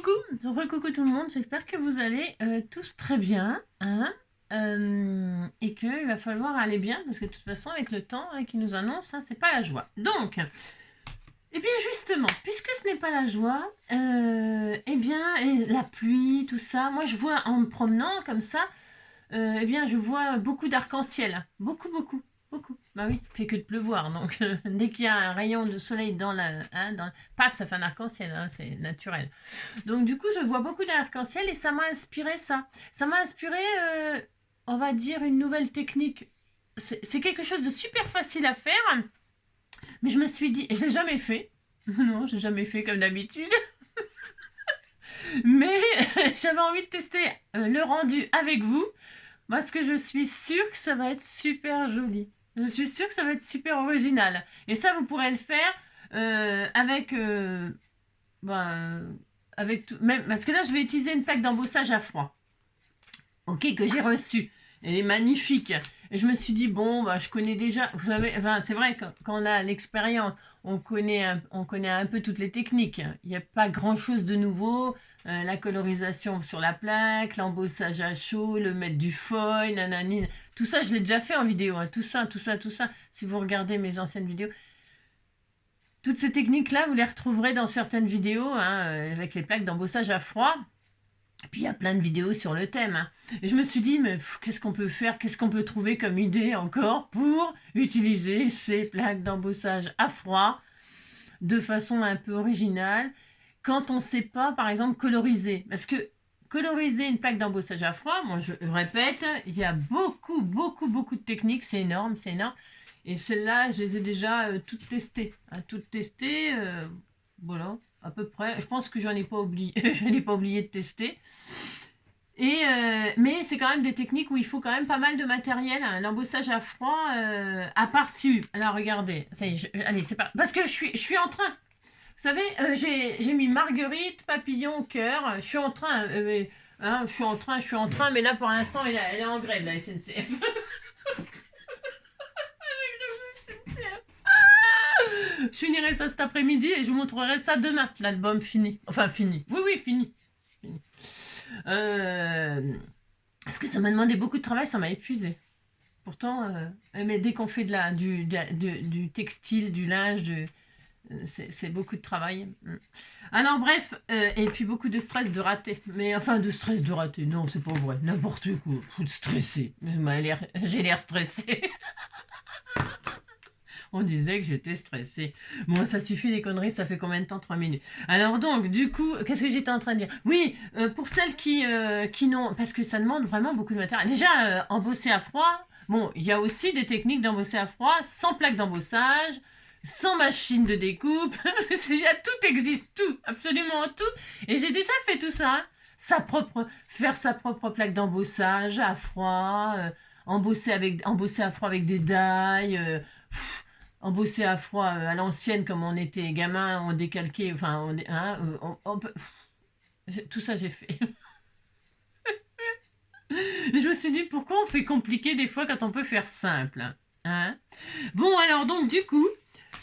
Coucou tout le monde, j'espère que vous allez tous très bien, hein, et qu'il va falloir aller bien, parce que de toute façon, avec le temps qui nous annonce, c'est pas la joie. Donc, eh bien justement, puisque ce n'est pas la joie, eh bien, et la pluie, tout ça, moi je vois en me promenant comme ça, eh bien je vois beaucoup d'arc-en-ciel, beaucoup. Bah oui, il fait que de pleuvoir, donc dès qu'il y a un rayon de soleil paf, ça fait un arc-en-ciel, hein, c'est naturel. Donc du coup, je vois beaucoup d'arc-en-ciel et ça m'a inspiré ça. Ça m'a inspiré, on va dire, une nouvelle technique. C'est quelque chose de super facile à faire, mais je me suis dit, et je l'ai jamais fait. Non, j'ai jamais fait comme d'habitude. Mais j'avais envie de tester le rendu avec vous, parce que je suis sûre que ça va être super joli. Je suis sûre que ça va être super original. Et ça, vous pourrez le faire avec ben, avec tout, même, parce que là, je vais utiliser une plaque d'embossage à froid, ok, que j'ai reçue. Elle est magnifique. Et je me suis dit, bon, bah, je connais déjà, vous savez, enfin, c'est vrai que quand on a l'expérience, on connaît un peu toutes les techniques. Il n'y a pas grand-chose de nouveau. La colorisation sur la plaque, l'embossage à chaud, le mettre du foil, nanani. Tout ça, je l'ai déjà fait en vidéo. Hein. Tout ça. Si vous regardez mes anciennes vidéos, toutes ces techniques-là, vous les retrouverez dans certaines vidéos avec les plaques d'embossage à froid. Et puis il y a plein de vidéos sur le thème. Hein. Et je me suis dit, mais qu'est-ce qu'on peut faire, qu'est-ce qu'on peut trouver comme idée encore pour utiliser ces plaques d'embossage à froid de façon un peu originale quand on ne sait pas, par exemple, coloriser. Parce que coloriser une plaque d'embossage à froid, bon, je répète, il y a beaucoup de techniques, c'est énorme. Et celles-là, je les ai déjà toutes testées. Voilà, à peu près. Je pense que j'en ai pas oublié, je n'ai pas oublié de tester. Mais c'est quand même des techniques où il faut quand même pas mal de matériel. Hein. L'embossage à froid, à part si... Alors regardez, ça y est, allez, c'est pas... Parce que je suis en train... Vous savez, j'ai mis marguerite, papillon, cœur. Je suis en train... je suis en train, mais là pour l'instant, elle est en grève, la SNCF. Je finirai ça cet après-midi et je vous montrerai ça demain, l'album fini. Enfin, fini. Oui, fini. Parce que ça m'a demandé beaucoup de travail, ça m'a épuisé. Pourtant, mais dès qu'on fait du textile, du linge, c'est beaucoup de travail. Alors bref, et puis beaucoup de stress de rater. Mais enfin, de stress de rater, non, c'est pas vrai. N'importe quoi, faut de stresser. J'ai l'air stressée. On disait que j'étais stressée. Bon, ça suffit les conneries, ça fait combien de temps? 3 minutes. Alors donc, du coup, qu'est-ce que j'étais en train de dire? Oui, pour celles qui n'ont... Parce que ça demande vraiment beaucoup de matériel. Déjà, embosser à froid, bon, il y a aussi des techniques d'embosser à froid sans plaque d'embossage, sans machine de découpe. Tout existe, tout, absolument tout. Et j'ai déjà fait tout ça. Hein. Faire sa propre plaque d'embossage à froid, embosser à froid avec des dailles... embosser à froid à l'ancienne comme on était gamin, on décalquait, enfin, tout ça j'ai fait. Et je me suis dit pourquoi on fait compliqué des fois quand on peut faire simple. Hein. Bon alors donc du coup,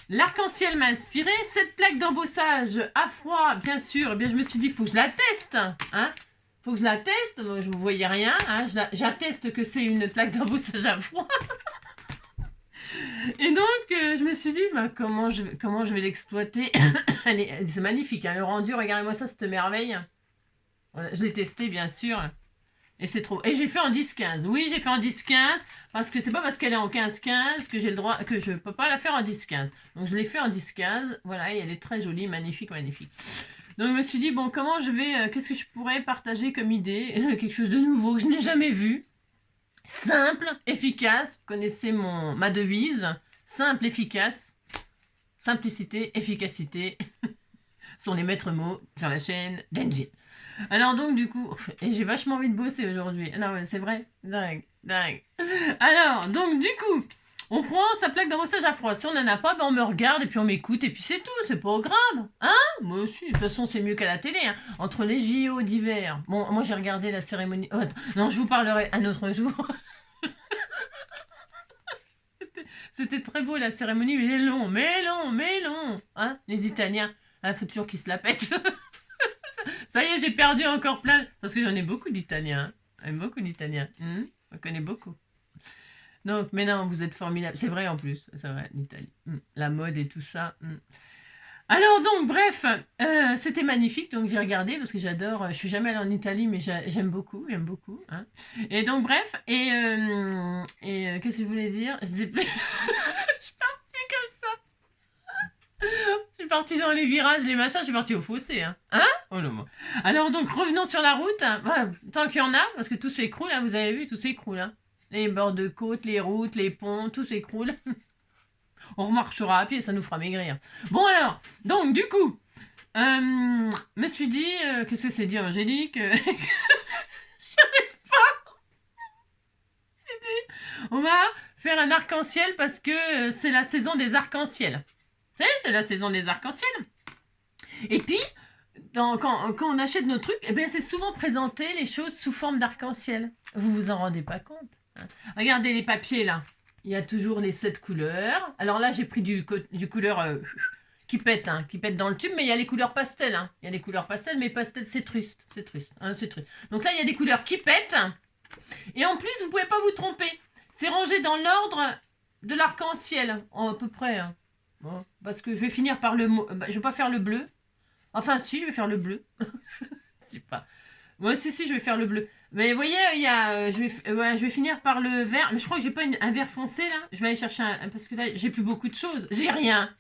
l'arc-en-ciel m'a inspiré, cette plaque d'embossage à froid, bien sûr, eh bien je me suis dit faut que je la teste. Hein. Faut que je la teste, je ne voyais rien, hein. J'atteste que c'est une plaque d'embossage à froid. Et donc, je me suis dit, bah, comment je vais l'exploiter. C'est magnifique, hein, le rendu, regardez-moi ça, cette merveille. Voilà, je l'ai testé, bien sûr. Et c'est trop. Et j'ai fait en 10-15. Oui, j'ai fait en 10-15, parce que c'est pas parce qu'elle est en 15-15 que j'ai le droit, que je peux pas la faire en 10-15. Donc, je l'ai fait en 10-15. Voilà, et elle est très jolie, magnifique. Donc, je me suis dit, bon, qu'est-ce que je pourrais partager comme idée? Quelque chose de nouveau que je n'ai jamais vu. Simple, efficace, vous connaissez ma devise, simple, efficace, simplicité, efficacité sont les maîtres mots sur la chaîne d'Engie. Alors donc du coup, et j'ai vachement envie de bosser aujourd'hui, non mais c'est vrai, dingue. Alors donc du coup, on prend sa plaque d'embossage à froid, si on n'en a pas, ben on me regarde et puis on m'écoute et puis c'est tout, c'est pas grave, hein. Moi aussi, de toute façon c'est mieux qu'à la télé, hein. Entre les JO d'hiver, bon moi j'ai regardé la cérémonie, non je vous parlerai un autre jour. C'était très beau la cérémonie, mais long. Hein, les Italiens, il faut toujours qu'ils se la pètent. Ça y est, j'ai perdu encore plein. Parce que j'en ai beaucoup d'Italiens. J'en ai beaucoup d'Italiens. Je connais beaucoup. Donc, mais non, vous êtes formidables. C'est vrai en plus. C'est vrai, l'Italie. La mode et tout ça. Alors donc, bref, c'était magnifique. Donc, j'ai regardé parce que j'adore. Je suis jamais allée en Italie, mais j'aime beaucoup. J'aime beaucoup. Hein. Et donc, bref. Et qu'est-ce que je voulais dire? Je disais plus. Je suis partie comme ça. Je suis partie dans les virages, les machins, je suis partie au fossé. Hein, oh non. Alors donc, revenons sur la route. Voilà, tant qu'il y en a, parce que tout s'écroule, hein, vous avez vu, tout s'écroule. Hein. Les bords de côte, les routes, les ponts, tout s'écroule. On remarchera à pied, ça nous fera maigrir. Bon alors, donc du coup, me suis dit, qu'est-ce que c'est dit Angélique J'y arrive pas. C'est dit, on va faire un arc-en-ciel parce que c'est la saison des arcs-en-ciel. C'est la saison des arcs-en-ciel. Et puis, quand on achète nos trucs, eh bien, c'est souvent présenté les choses sous forme d'arc-en-ciel. Vous vous en rendez pas compte. Hein. Regardez les papiers là. Il y a toujours les 7 couleurs. Alors là, j'ai pris du couleur qui pète dans le tube, mais il y a les couleurs pastel. Hein. Il y a les couleurs pastel, mais pastel, c'est triste. C'est triste. Hein, c'est triste. Donc là, il y a des couleurs qui pètent. Et en plus, vous pouvez pas vous tromper. C'est rangé dans l'ordre de l'arc-en-ciel, à peu près. Hein. Bon, parce que je vais finir par le... je vais pas faire le bleu. Enfin, si, je vais faire le bleu. Je sais pas. Moi, si, je vais faire le bleu. Mais vous voyez, il y a, je vais finir par le vert. Mais je crois que j'ai pas un vert foncé, là. Je vais aller chercher un... Parce que là, j'ai plus beaucoup de choses. J'ai rien.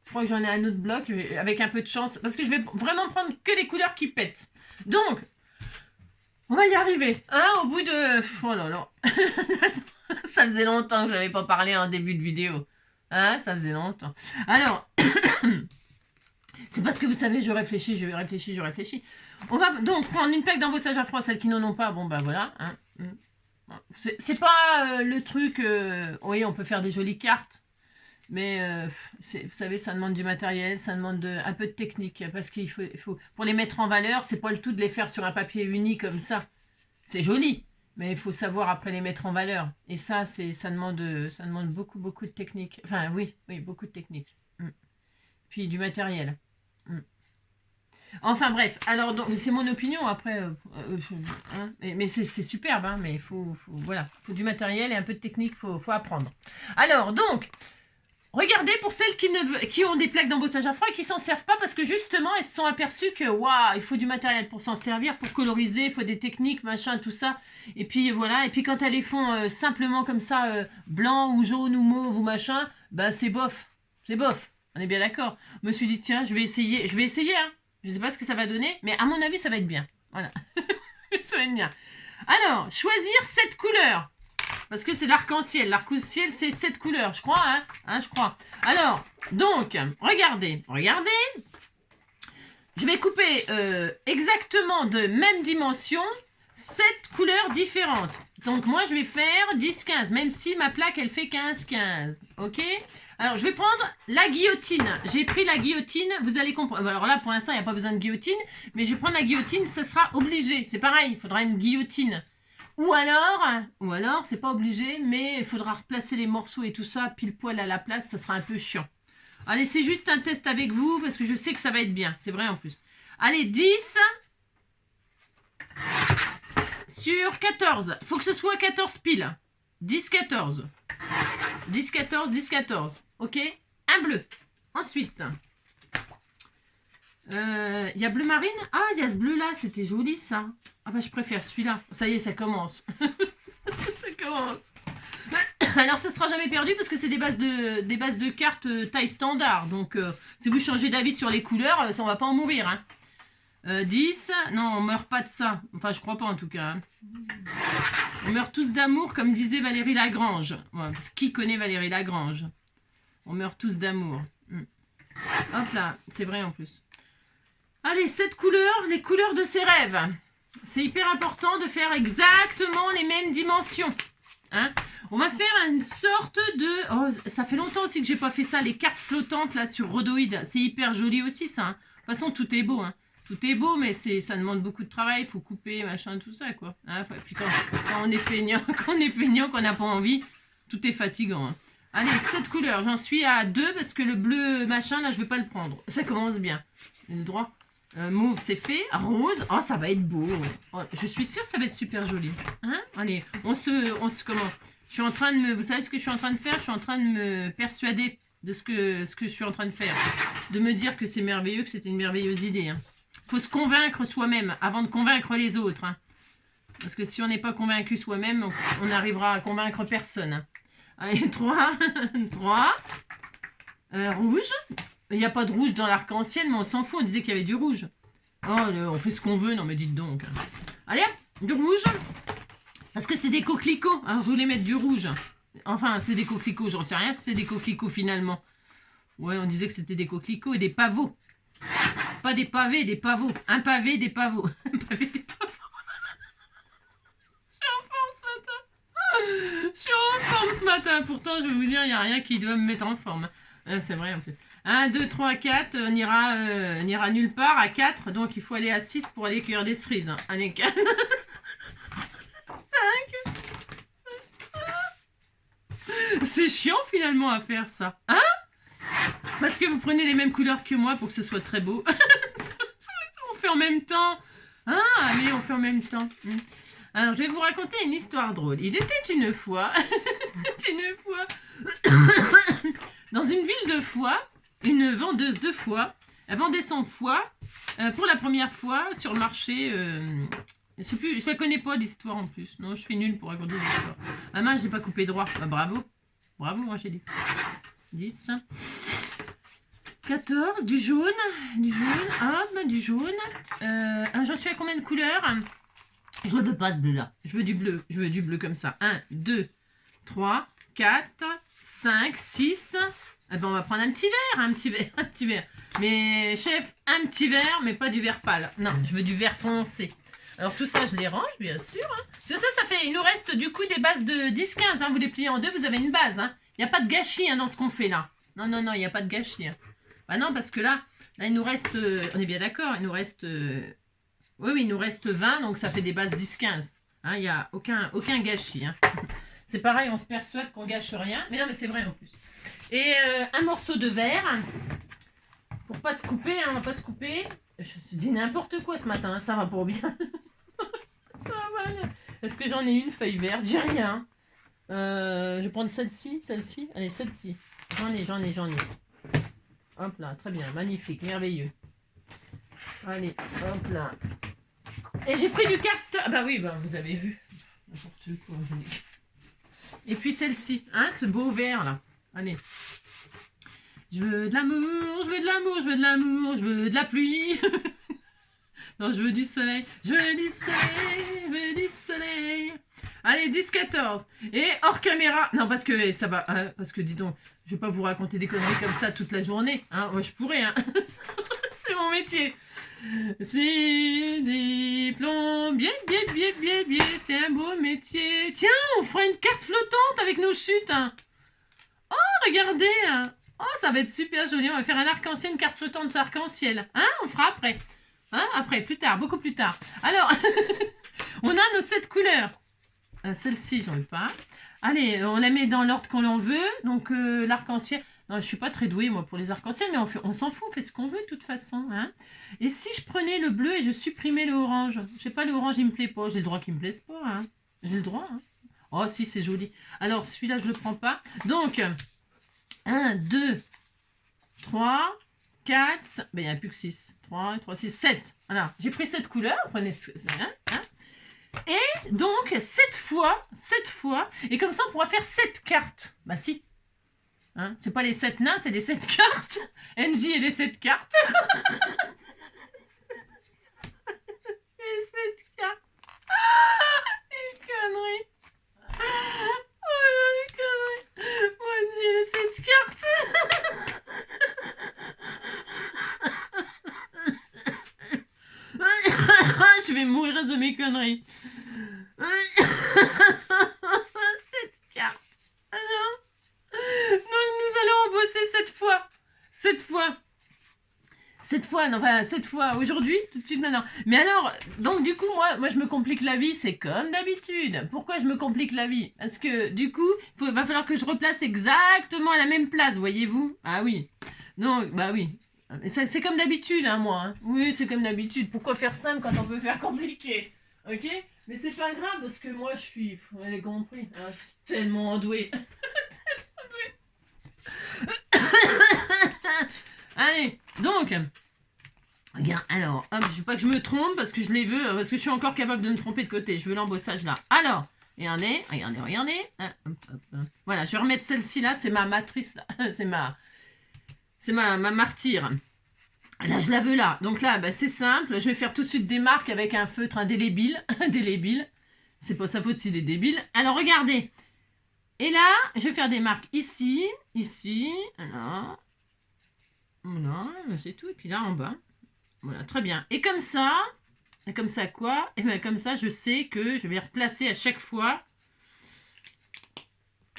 Je crois que j'en ai un autre bloc, avec un peu de chance. Parce que je vais vraiment prendre que les couleurs qui pètent. Donc, on va y arriver. Hein, au bout de... Oh là là. Ça faisait longtemps que j'avais pas parlé en début de vidéo. Hein, ça faisait longtemps. Alors, c'est parce que vous savez, je réfléchis. On va donc prendre une plaque d'embossage à froid, celles qui n'en ont pas, bon ben voilà. Hein. C'est pas le truc, oui, on peut faire des jolies cartes, mais vous savez, ça demande du matériel, ça demande un peu de technique, parce qu'il faut, pour les mettre en valeur, c'est pas le tout de les faire sur un papier uni comme ça. C'est joli. Mais il faut savoir après les mettre en valeur. Et ça demande beaucoup, beaucoup de technique. Enfin, oui, beaucoup de technique. Puis du matériel. Enfin bref, alors c'est mon opinion après. Hein, mais c'est superbe, hein, mais il faut du matériel et un peu de technique, faut apprendre. Alors donc, regardez pour celles qui ont des plaques d'embossage à froid et qui s'en servent pas parce que justement elles se sont aperçues que waouh, il faut du matériel pour s'en servir, pour coloriser, il faut des techniques, machin, tout ça. Et puis voilà, et puis quand elles les font simplement comme ça, blanc ou jaune ou mauve ou machin, bah c'est bof. C'est bof. On est bien d'accord. Je me suis dit tiens, je vais essayer, hein. Je sais pas ce que ça va donner, mais à mon avis ça va être bien. Voilà. Ça va être bien. Alors, choisir 7 couleurs. Parce que c'est l'arc-en-ciel. L'arc-en-ciel, c'est 7 couleurs, je crois, hein, je crois. Alors, donc, regardez. Je vais couper exactement de même dimension 7 couleurs différentes. Donc, moi, je vais faire 10-15, même si ma plaque, elle fait 15-15. Ok ? Alors, je vais prendre la guillotine. J'ai pris la guillotine, vous allez comprendre. Alors là, pour l'instant, il n'y a pas besoin de guillotine, mais je vais prendre la guillotine, ça sera obligé. C'est pareil, il faudra une guillotine. Ou alors, c'est pas obligé, mais il faudra replacer les morceaux et tout ça, pile poil à la place, ça sera un peu chiant. Allez, c'est juste un test avec vous, parce que je sais que ça va être bien, c'est vrai en plus. Allez, 10 sur 14. Faut que ce soit 14 piles. 10-14. 10-14, 10-14. Ok ? Un bleu. Ensuite, il y a bleu marine. Ah, il y a ce bleu-là, c'était joli ça. Ah bah je préfère celui-là. Ça y est, ça commence. Ça commence. Alors ça sera jamais perdu parce que c'est des bases de cartes taille standard. Donc si vous changez d'avis sur les couleurs, ça on va pas en mourir. Hein. 10. Non, on meurt pas de ça. Enfin, je crois pas en tout cas. Hein. On meurt tous d'amour, comme disait Valérie Lagrange. Ouais, parce qui connaît Valérie Lagrange? On meurt tous d'amour. Hop là, c'est vrai en plus. Allez, 7 couleurs, les couleurs de ses rêves. C'est hyper important de faire exactement les mêmes dimensions. Hein, on va faire une sorte de... Oh, ça fait longtemps aussi que j'ai pas fait ça, les cartes flottantes là sur Rhodoïd. C'est hyper joli aussi ça. Hein. De toute façon, tout est beau. Hein. Tout est beau, mais ça demande beaucoup de travail. Il faut couper, machin, tout ça, quoi. Hein, et puis quand on est feignant, qu'on n'a pas envie, tout est fatigant. Hein. Allez, 7 couleurs. J'en suis à 2 parce que le bleu, machin, là, je vais pas le prendre. Ça commence bien. Le droit. Mauve, c'est fait. Rose, oh, ça va être beau. Oh, je suis sûre que ça va être super joli. Hein? Allez, comment? Je suis en train de me... Vous savez ce que je suis en train de faire? Je suis en train de me persuader de ce que je suis en train de faire. De me dire que c'est merveilleux, que c'était une merveilleuse idée. Hein. Faut se convaincre soi-même avant de convaincre les autres. Hein. Parce que si on n'est pas convaincu soi-même, on n'arrivera à convaincre personne. Hein. Allez, 3. 3. Rouge. Il n'y a pas de rouge dans l'arc-en-ciel, mais on s'en fout, on disait qu'il y avait du rouge. Oh, on fait ce qu'on veut, non mais dites donc. Allez, du rouge. Parce que c'est des coquelicots, alors je voulais mettre du rouge. Enfin, c'est des coquelicots, j'en sais rien si c'est des coquelicots finalement. Ouais, on disait que c'était des coquelicots et des pavots. Pas des pavés, des pavots. Un pavé, des pavots. Un pavé, des pavots. Je suis en forme ce matin. Je suis en forme ce matin. Pourtant, je vais vous dire, il n'y a rien qui doit me mettre en forme. C'est vrai en fait. 1, 2, 3, 4, on ira nulle part à 4, donc il faut aller à 6 pour aller cueillir des cerises. Hein. Allez, 4. 5. C'est chiant finalement à faire ça. Hein? Parce que vous prenez les mêmes couleurs que moi pour que ce soit très beau. On fait en même temps. Ah, mais on fait en même temps. Alors, je vais vous raconter une histoire drôle. Il était une fois... dans une ville de foie, une vendeuse de foie, elle vendait son foie pour la première fois sur le marché. Je sais plus, je ne connais pas l'histoire en plus. Non, je suis nulle pour raconter l'histoire. Ah mince, j'ai pas coupé droit. Ah, bravo. Bravo, moi j'ai dit. 10. 14, du jaune, hop, du jaune. J'en suis à combien de couleurs? Je ne veux pas ce bleu-là. Je veux du bleu comme ça. 1, 2, 3, 4, 5, 6... Eh ben, on va prendre un petit verre, Mais, chef, un petit verre, mais pas du vert pâle. Non, je veux du vert foncé. Alors, tout ça, je les range, bien sûr. Hein. Parce que ça fait... Il nous reste, du coup, des bases de 10-15. Hein. Vous les pliez en deux, vous avez une base. Hein. Il n'y a pas de gâchis hein, dans ce qu'on fait, là. Non, il n'y a pas de gâchis. Hein. Bah non, parce que là, il nous reste... on est bien d'accord, il nous reste... Oui, il nous reste 20, donc ça fait des bases 10-15. Hein, il n'y a aucun gâchis. Hein. C'est pareil, on se persuade qu'on gâche rien. Mais non, mais c'est vrai en plus. Et un morceau de verre pour pas se couper, hein, on va pas se couper. Je dis n'importe quoi ce matin, hein, ça va pour bien. Ça va bien. Est-ce que j'en ai une feuille verte? J'ai rien. Je vais prendre celle-ci. Allez, celle-ci. J'en ai. Hop là, très bien, magnifique, merveilleux. Allez, hop là. Et j'ai pris du castor. Ah bah oui, bah, vous avez vu. N'importe quoi. Et puis celle-ci, hein, ce beau vert là. Allez. Je veux de l'amour, je veux de l'amour, je veux de l'amour, je veux de la pluie. Non, je veux du soleil, je veux du soleil, je veux du soleil. Allez, 10-14. Et hors caméra. Non, parce que ça va. Parce que dis donc, je vais pas vous raconter des conneries comme ça toute la journée. Hein. Moi, je pourrais. Hein. C'est mon métier. C'est des plombiers, bien, c'est un beau métier. Tiens, on fera une carte flottante avec nos chutes. Hein. Oh, regardez. Hein. Oh, ça va être super joli. On va faire un arc-en-ciel, une carte flottante arc-en-ciel. Hein, on fera après. Hein, après, plus tard, beaucoup plus tard. Alors, on a nos 7 couleurs. Celle-ci, j'en veux pas. Allez, on la met dans l'ordre qu'on en veut. Donc, l'arc-en-ciel. Non, je suis pas très douée, moi, pour les arcs-en-ciel, mais on s'en fout, on fait ce qu'on veut, de toute façon. Hein. Et si je prenais le bleu et je supprimais le orange? Je sais pas, le orange, il me plaît pas. J'ai le droit qu'il me plaise pas. Hein. J'ai le droit. Hein. Oh, si, c'est joli. Alors, celui-là, je le prends pas. Donc, 1, 2, 3, 4... Ben, il n'y a plus que 6. 3, 6, 7. Voilà, j'ai pris 7 couleurs. Prenez ce... Hein. Et donc, 7 fois, et comme ça, on pourra faire 7 cartes. Bah si. Hein, c'est pas les 7 nains, c'est les 7 cartes. NJ et les 7 cartes. Les 7 cartes. Les conneries. Oh, les conneries. Moi, j'ai les 7 cartes. Je vais mourir de mes conneries. 7 cartes. Alors, donc nous allons en bosser 7 fois. 7 fois. 7 fois, non, enfin 7 fois aujourd'hui, tout de suite maintenant. Mais alors, donc du coup, moi je me complique la vie, c'est comme d'habitude. Pourquoi je me complique la vie? Parce que du coup, il va falloir que je replace exactement à la même place, voyez-vous? Ah oui. Donc, bah oui. C'est comme d'habitude, hein, moi. Hein. Oui, c'est comme d'habitude. Pourquoi faire simple quand on peut faire compliqué? Ok? Mais c'est pas grave parce que moi, je suis... Vous avez compris. Hein, je suis tellement douée. Allez, donc... Regarde, alors, hop, je veux pas que je me trompe parce que je les veux, parce que je suis encore capable de me tromper de côté. Je veux l'embossage là. Alors, regardez. Voilà, je vais remettre celle-ci là, c'est ma matrice là. C'est ma martyre. Là, je la veux là. Donc là, bah, c'est simple. Je vais faire tout de suite des marques avec un feutre indélébile. Indélébile. C'est pas sa faute s'il est débile. Alors, regardez. Et là, je vais faire des marques ici, là, c'est tout. Et puis là, en bas. Voilà, très bien. Et comme ça quoi? Et bien comme ça, je sais que je vais replacer à chaque fois.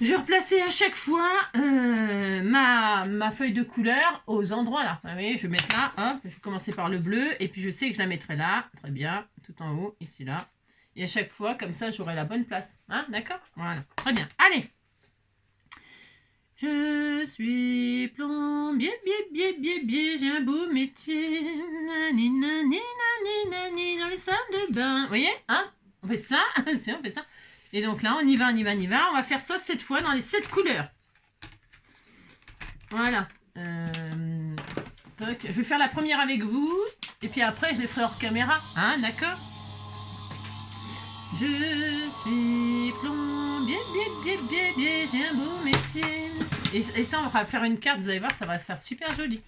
Je vais replacer à chaque fois ma feuille de couleur aux endroits là. Vous voyez, je vais mettre là, hop, je vais commencer par le bleu. Et puis je sais que je la mettrai là, très bien, tout en haut, ici là. Et à chaque fois, comme ça, j'aurai la bonne place. Hein, d'accord? Voilà, très bien. Allez! Je suis plombier, j'ai un beau métier. Nani, nani, nani, nani, dans les salles de bain. Vous voyez, hein? On fait ça, on fait ça. Et donc là, on y va. On va faire ça 7 fois dans les 7 couleurs. Voilà. Je vais faire la première avec vous. Et puis après, je les ferai hors caméra. Hein, d'accord? Je suis plombier, j'ai un beau métier. Et ça, on va faire une carte, vous allez voir, ça va se faire super joli.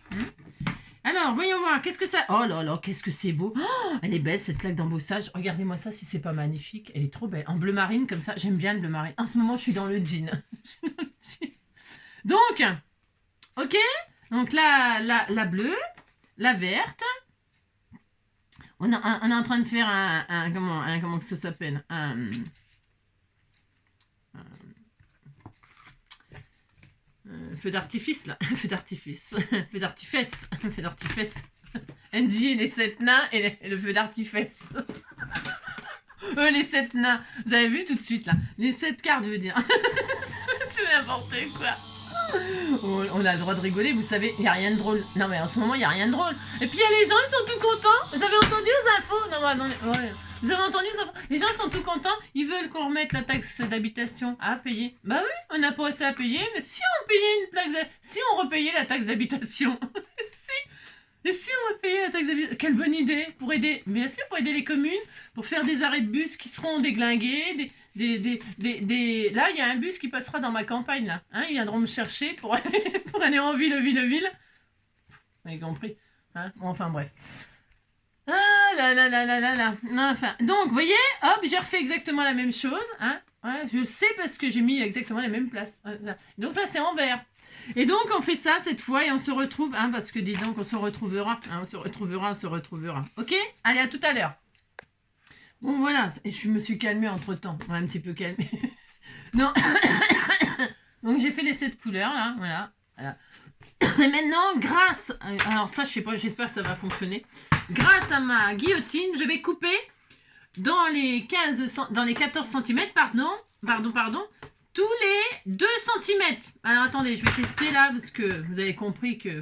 Alors, voyons voir, qu'est-ce que ça... Oh là là, qu'est-ce que c'est beau. Oh, elle est belle, cette plaque d'embossage. Regardez-moi ça, si c'est pas magnifique. Elle est trop belle. En bleu marine, comme ça, j'aime bien le bleu marine. En ce moment, je suis dans le jean. Donc, ok. Donc là, la bleue, la verte. On est en train de faire comment ça s'appelle? Feu d'artifice, là. Feu d'artifice. Feu d'artifice. Feu d'artifice. NJ, les 7 nains et le feu d'artifice. Les 7 nains. Vous avez vu tout de suite, là. Les 7 cartes, je veux dire. C'est n'importe quoi. On a le droit de rigoler, vous savez, il n'y a rien de drôle. Non mais en ce moment, il n'y a rien de drôle. Et puis il y a les gens, ils sont tout contents. Vous avez entendu les infos? Non, ouais. Vous avez entendu les infos? Les gens sont tout contents, ils veulent qu'on remette la taxe d'habitation à payer. Bah oui, on n'a pas assez à payer, mais si on payait si on repayait la taxe d'habitation. Et si on repayait la taxe d'habitation? Quelle bonne idée pour aider, bien sûr, pour aider les communes, pour faire des arrêts de bus qui seront déglingués, Là, il y a un bus qui passera dans ma campagne, là. Hein, ils viendront me chercher pour aller en ville. Vous avez compris, hein? Bon, enfin, bref. Ah là. Enfin, donc, vous voyez, hop, j'ai refait exactement la même chose. Hein? Ouais, je sais parce que j'ai mis exactement les mêmes places. Donc là, c'est en vert. Et donc, on fait ça cette fois et on se retrouve, hein, parce que dis donc, on se retrouvera. Hein, on se retrouvera. Ok? Allez, à tout à l'heure. Bon, voilà, et je me suis calmée entre-temps. Un petit peu calmée. Non. Donc, j'ai fait les 7 couleurs, là. Voilà. Et maintenant, alors ça, je sais pas, j'espère que ça va fonctionner. Grâce à ma guillotine, je vais couper dans les 14 cm, pardon, tous les 2 cm. Alors, attendez, je vais tester, là, parce que vous avez compris que...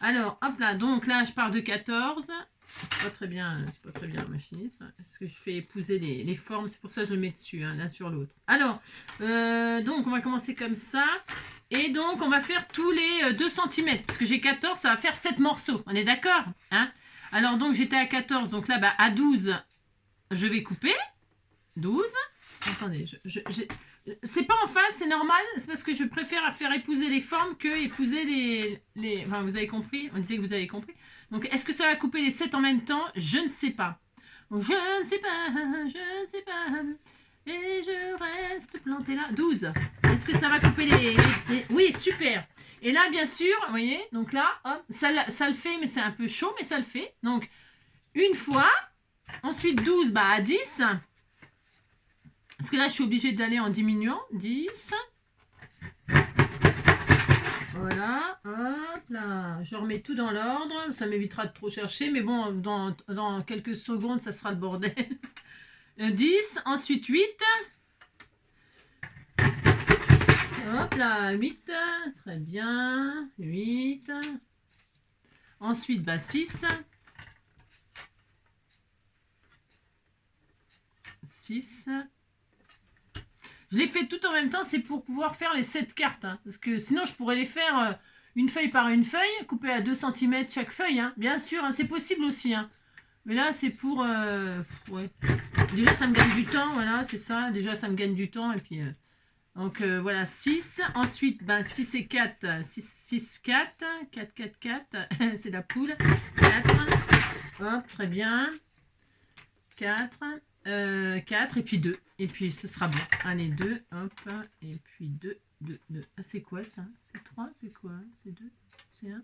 Alors, hop là, donc là, je pars de 14. C'est pas très bien, machiniste. Est-ce que je fais épouser les formes? C'est pour ça que je le mets dessus, hein, l'un sur l'autre. Alors, donc on va commencer comme ça. Et donc, on va faire tous les 2 cm. Parce que j'ai 14, ça va faire 7 morceaux. On est d'accord, hein? Alors, donc, j'étais à 14. Donc là, bah, à 12, je vais couper. 12. Attendez, c'est pas en face, c'est normal. C'est parce que je préfère faire épouser les formes que épouser les... Enfin, vous avez compris? On disait que vous avez compris. Donc, est-ce que ça va couper les 7 en même temps? Je ne sais pas. Donc, je ne sais pas. Et je reste plantée là. 12. Est-ce que ça va couper les... Oui, super. Et là, bien sûr, vous voyez, donc là, hop, ça le fait, mais c'est un peu chaud, mais ça le fait. Donc, une fois. Ensuite, 12, bah, à 10. Parce que là, je suis obligée d'aller en diminuant. 10. Voilà, hop là, je remets tout dans l'ordre, ça m'évitera de trop chercher, mais bon, dans quelques secondes, ça sera le bordel. 10, ensuite 8. Hop là, 8, très bien, 8. Ensuite, bah 6. 6. Je les fais tout en même temps, c'est pour pouvoir faire les 7 cartes. Hein, parce que sinon, je pourrais les faire une feuille par une feuille, couper à 2 cm chaque feuille. Hein. Bien sûr, hein, c'est possible aussi. Hein. Mais là, c'est pour... ouais. Déjà, ça me gagne du temps, voilà, c'est ça. Déjà, ça me gagne du temps. Et puis, donc, voilà, 6. Ensuite, ben, 6 et 4. 6, 6, 4. 4, 4, 4. C'est la poule. 4. Hop, très bien. 4. 4 et puis 2. Et puis ce sera bon. Allez, 2, hop, et puis 2, 2, 2. Ah, c'est quoi ça? C'est 3, c'est quoi? C'est 2, c'est 1. Ouais,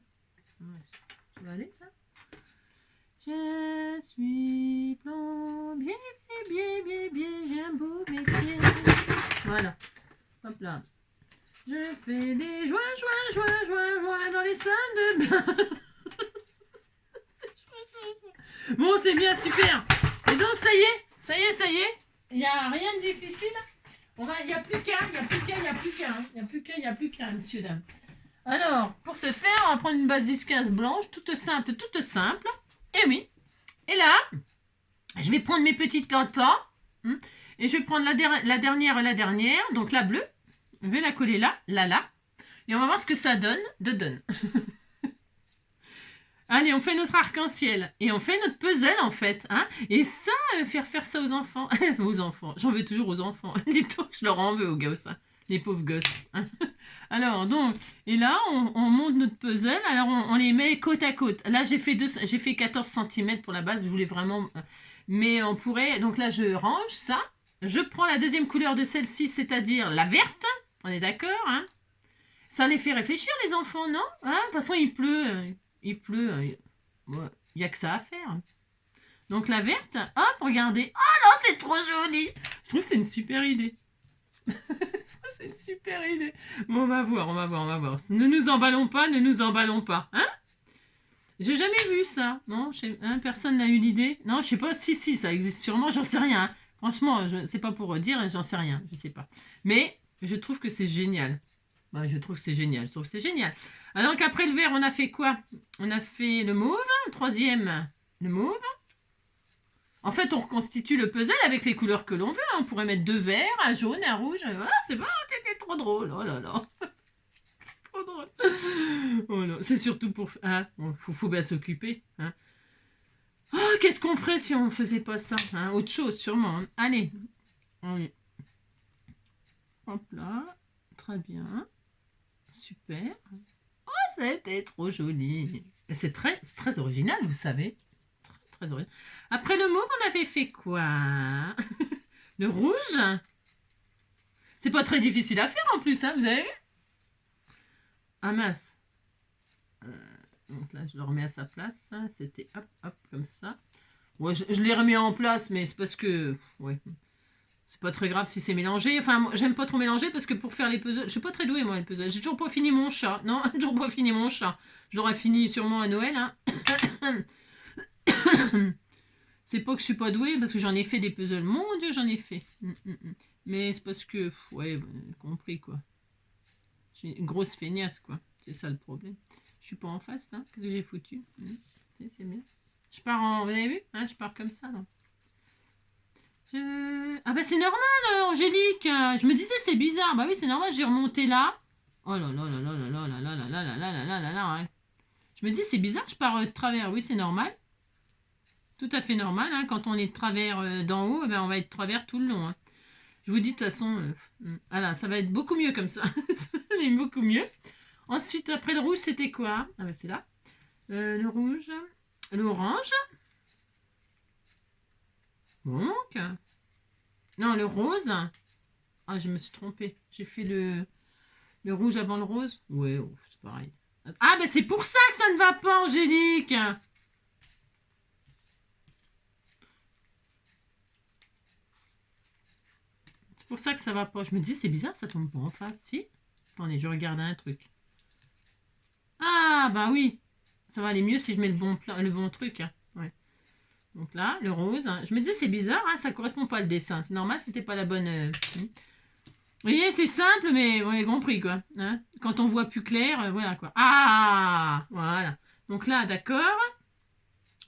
ça va aller ça? Je suis plombier, bien, j'ai un beau métier. Voilà. Hop là. Je fais des joints dans les salles de bain. Bon, c'est bien, super. Et donc, ça y est. Il n'y a rien de difficile. Il n'y a plus qu'à, messieurs, dames. Alors, pour ce faire, on va prendre une base 10-15 blanche, toute simple. Et oui. Et là, je vais prendre mes petites tantas. Et je vais prendre la dernière, donc la bleue. Je vais la coller là. Et on va voir ce que ça donne. Allez, on fait notre arc-en-ciel. Et on fait notre puzzle, en fait. Hein. Et ça, faire ça aux enfants. Aux enfants. J'en veux toujours aux enfants. Dis-toi que je leur en veux aux gosses. Hein. Les pauvres gosses. Hein. Alors, donc, et là, on monte notre puzzle. Alors, on les met côte à côte. Là, j'ai fait 14 cm pour la base. Je voulais vraiment... Mais on pourrait... Donc là, je range ça. Je prends la deuxième couleur de celle-ci, c'est-à-dire la verte. On est d'accord, hein. Ça les fait réfléchir, les enfants, non? Hein, de toute façon, il pleut. Il n'y a que ça à faire. Donc la verte, hop, regardez. Oh non, c'est trop joli. Je trouve que c'est une super idée. Bon, on va voir. Ne nous emballons pas. Hein? J'ai jamais vu ça. Non, personne n'a eu l'idée. Non, je sais pas. Si, ça existe sûrement. J'en sais rien. Hein. Franchement, c'est pas pour dire. J'en sais rien. Je sais pas. Mais je trouve que c'est génial. Bah, je trouve que c'est génial. Alors qu'après le vert, on a fait quoi? On a fait le mauve. Troisième, le mauve. En fait, on reconstitue le puzzle avec les couleurs que l'on veut. On pourrait mettre 2 verts, un jaune, un rouge. Voilà, c'est bon, t'étais trop drôle. Oh là là. C'est trop drôle. Oh là. C'est surtout pour... Ah, faut bien s'occuper. Hein. Oh, qu'est-ce qu'on ferait si on faisait pas ça? Hein? Autre chose, sûrement. Hein. Allez. Oui. Hop là. Très bien. Super. Oh, c'était trop joli. C'est très original, vous savez. Très original. Après le mauve, on avait fait quoi? Le rouge. C'est pas très difficile à faire en plus, hein, vous avez vu? Ah mince. Donc là, je le remets à sa place. C'était hop, comme ça. Ouais, je l'ai remis en place, mais c'est parce que... Ouais. C'est pas très grave si c'est mélangé. Enfin, moi, j'aime pas trop mélanger parce que pour faire les puzzles... Je suis pas très douée, moi, les puzzles. J'ai toujours pas fini mon chat. Non, toujours pas fini mon chat. Je l'aurais fini sûrement à Noël. Hein. C'est pas que je suis pas douée parce que j'en ai fait des puzzles. Mon Dieu, j'en ai fait. Mais c'est parce que... Ouais, compris, quoi. Je suis une grosse feignasse, quoi. C'est ça le problème. Je suis pas en face, là. Qu'est-ce que j'ai foutu? C'est bien. Je pars en... Vous avez vu? Hein, je pars comme ça, là. Ah bah c'est normal, Angélique. Je me disais c'est bizarre. Bah oui, c'est normal, j'ai remonté là. Oh là là là là là là là là là là là là là là là. Je me dis c'est bizarre, je pars de travers. Oui, c'est normal. Tout à fait normal. Hein. Quand on est de travers d'en haut, ben, on va être de travers tout le long. Hein. Je vous dis de toute façon, voilà, ça va être beaucoup mieux comme ça. Ça va aller beaucoup mieux. Ensuite, après le rouge, c'était quoi? Ah bah c'est là. Le rouge, l'orange. Donc, non, le rose. Ah, je me suis trompée. J'ai fait le rouge avant le rose. Ouais, c'est pareil. Ah, ben c'est pour ça que ça ne va pas, Angélique. C'est pour ça que ça va pas. Je me dis, c'est bizarre, ça tombe pas en face. Si. Attendez, je regarde un truc. Ah, bah oui. Ça va aller mieux si je mets le bon truc. Hein. Ouais. Donc là, le rose. Hein. Je me disais, c'est bizarre, hein, ça correspond pas au dessin. C'est normal, c'était pas la bonne... Vous voyez, c'est simple, mais vous avez compris, quoi. Hein. Quand on voit plus clair, voilà, quoi. Ah, voilà. Donc là, d'accord.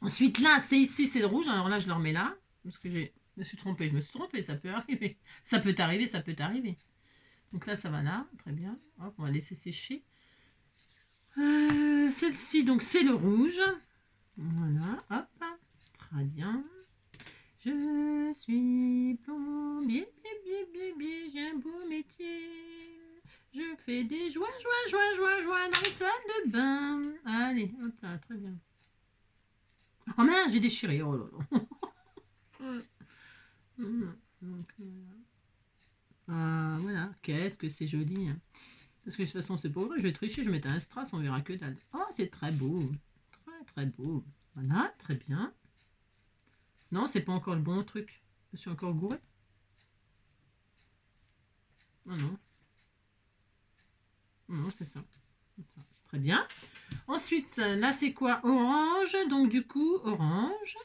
Ensuite, là, c'est ici, c'est le rouge. Alors là, je le remets là. Parce que je me suis trompée. Je me suis trompée, ça peut arriver. Ça peut t'arriver, ça peut t'arriver. Donc là, ça va là. Très bien. Hop, on va laisser sécher. Celle-ci, donc c'est le rouge. Voilà, hop. Très bien. Je suis plombier, j'ai un beau métier. Je fais des joies dans les salles de bain. Allez, hop là, très bien. Oh merde, j'ai déchiré, oh là là. Donc, voilà, qu'est-ce que c'est joli. Hein. Parce que de toute façon, c'est pas vrai, je vais tricher, je vais mettre un strass, on verra que dalle. Oh, c'est très beau. Très, très beau. Voilà, très bien. Non, c'est pas encore le bon truc. Je suis encore gourée. Non, non. Non, c'est ça. Très bien. Ensuite, là, c'est quoi? Orange. Donc, du coup, orange.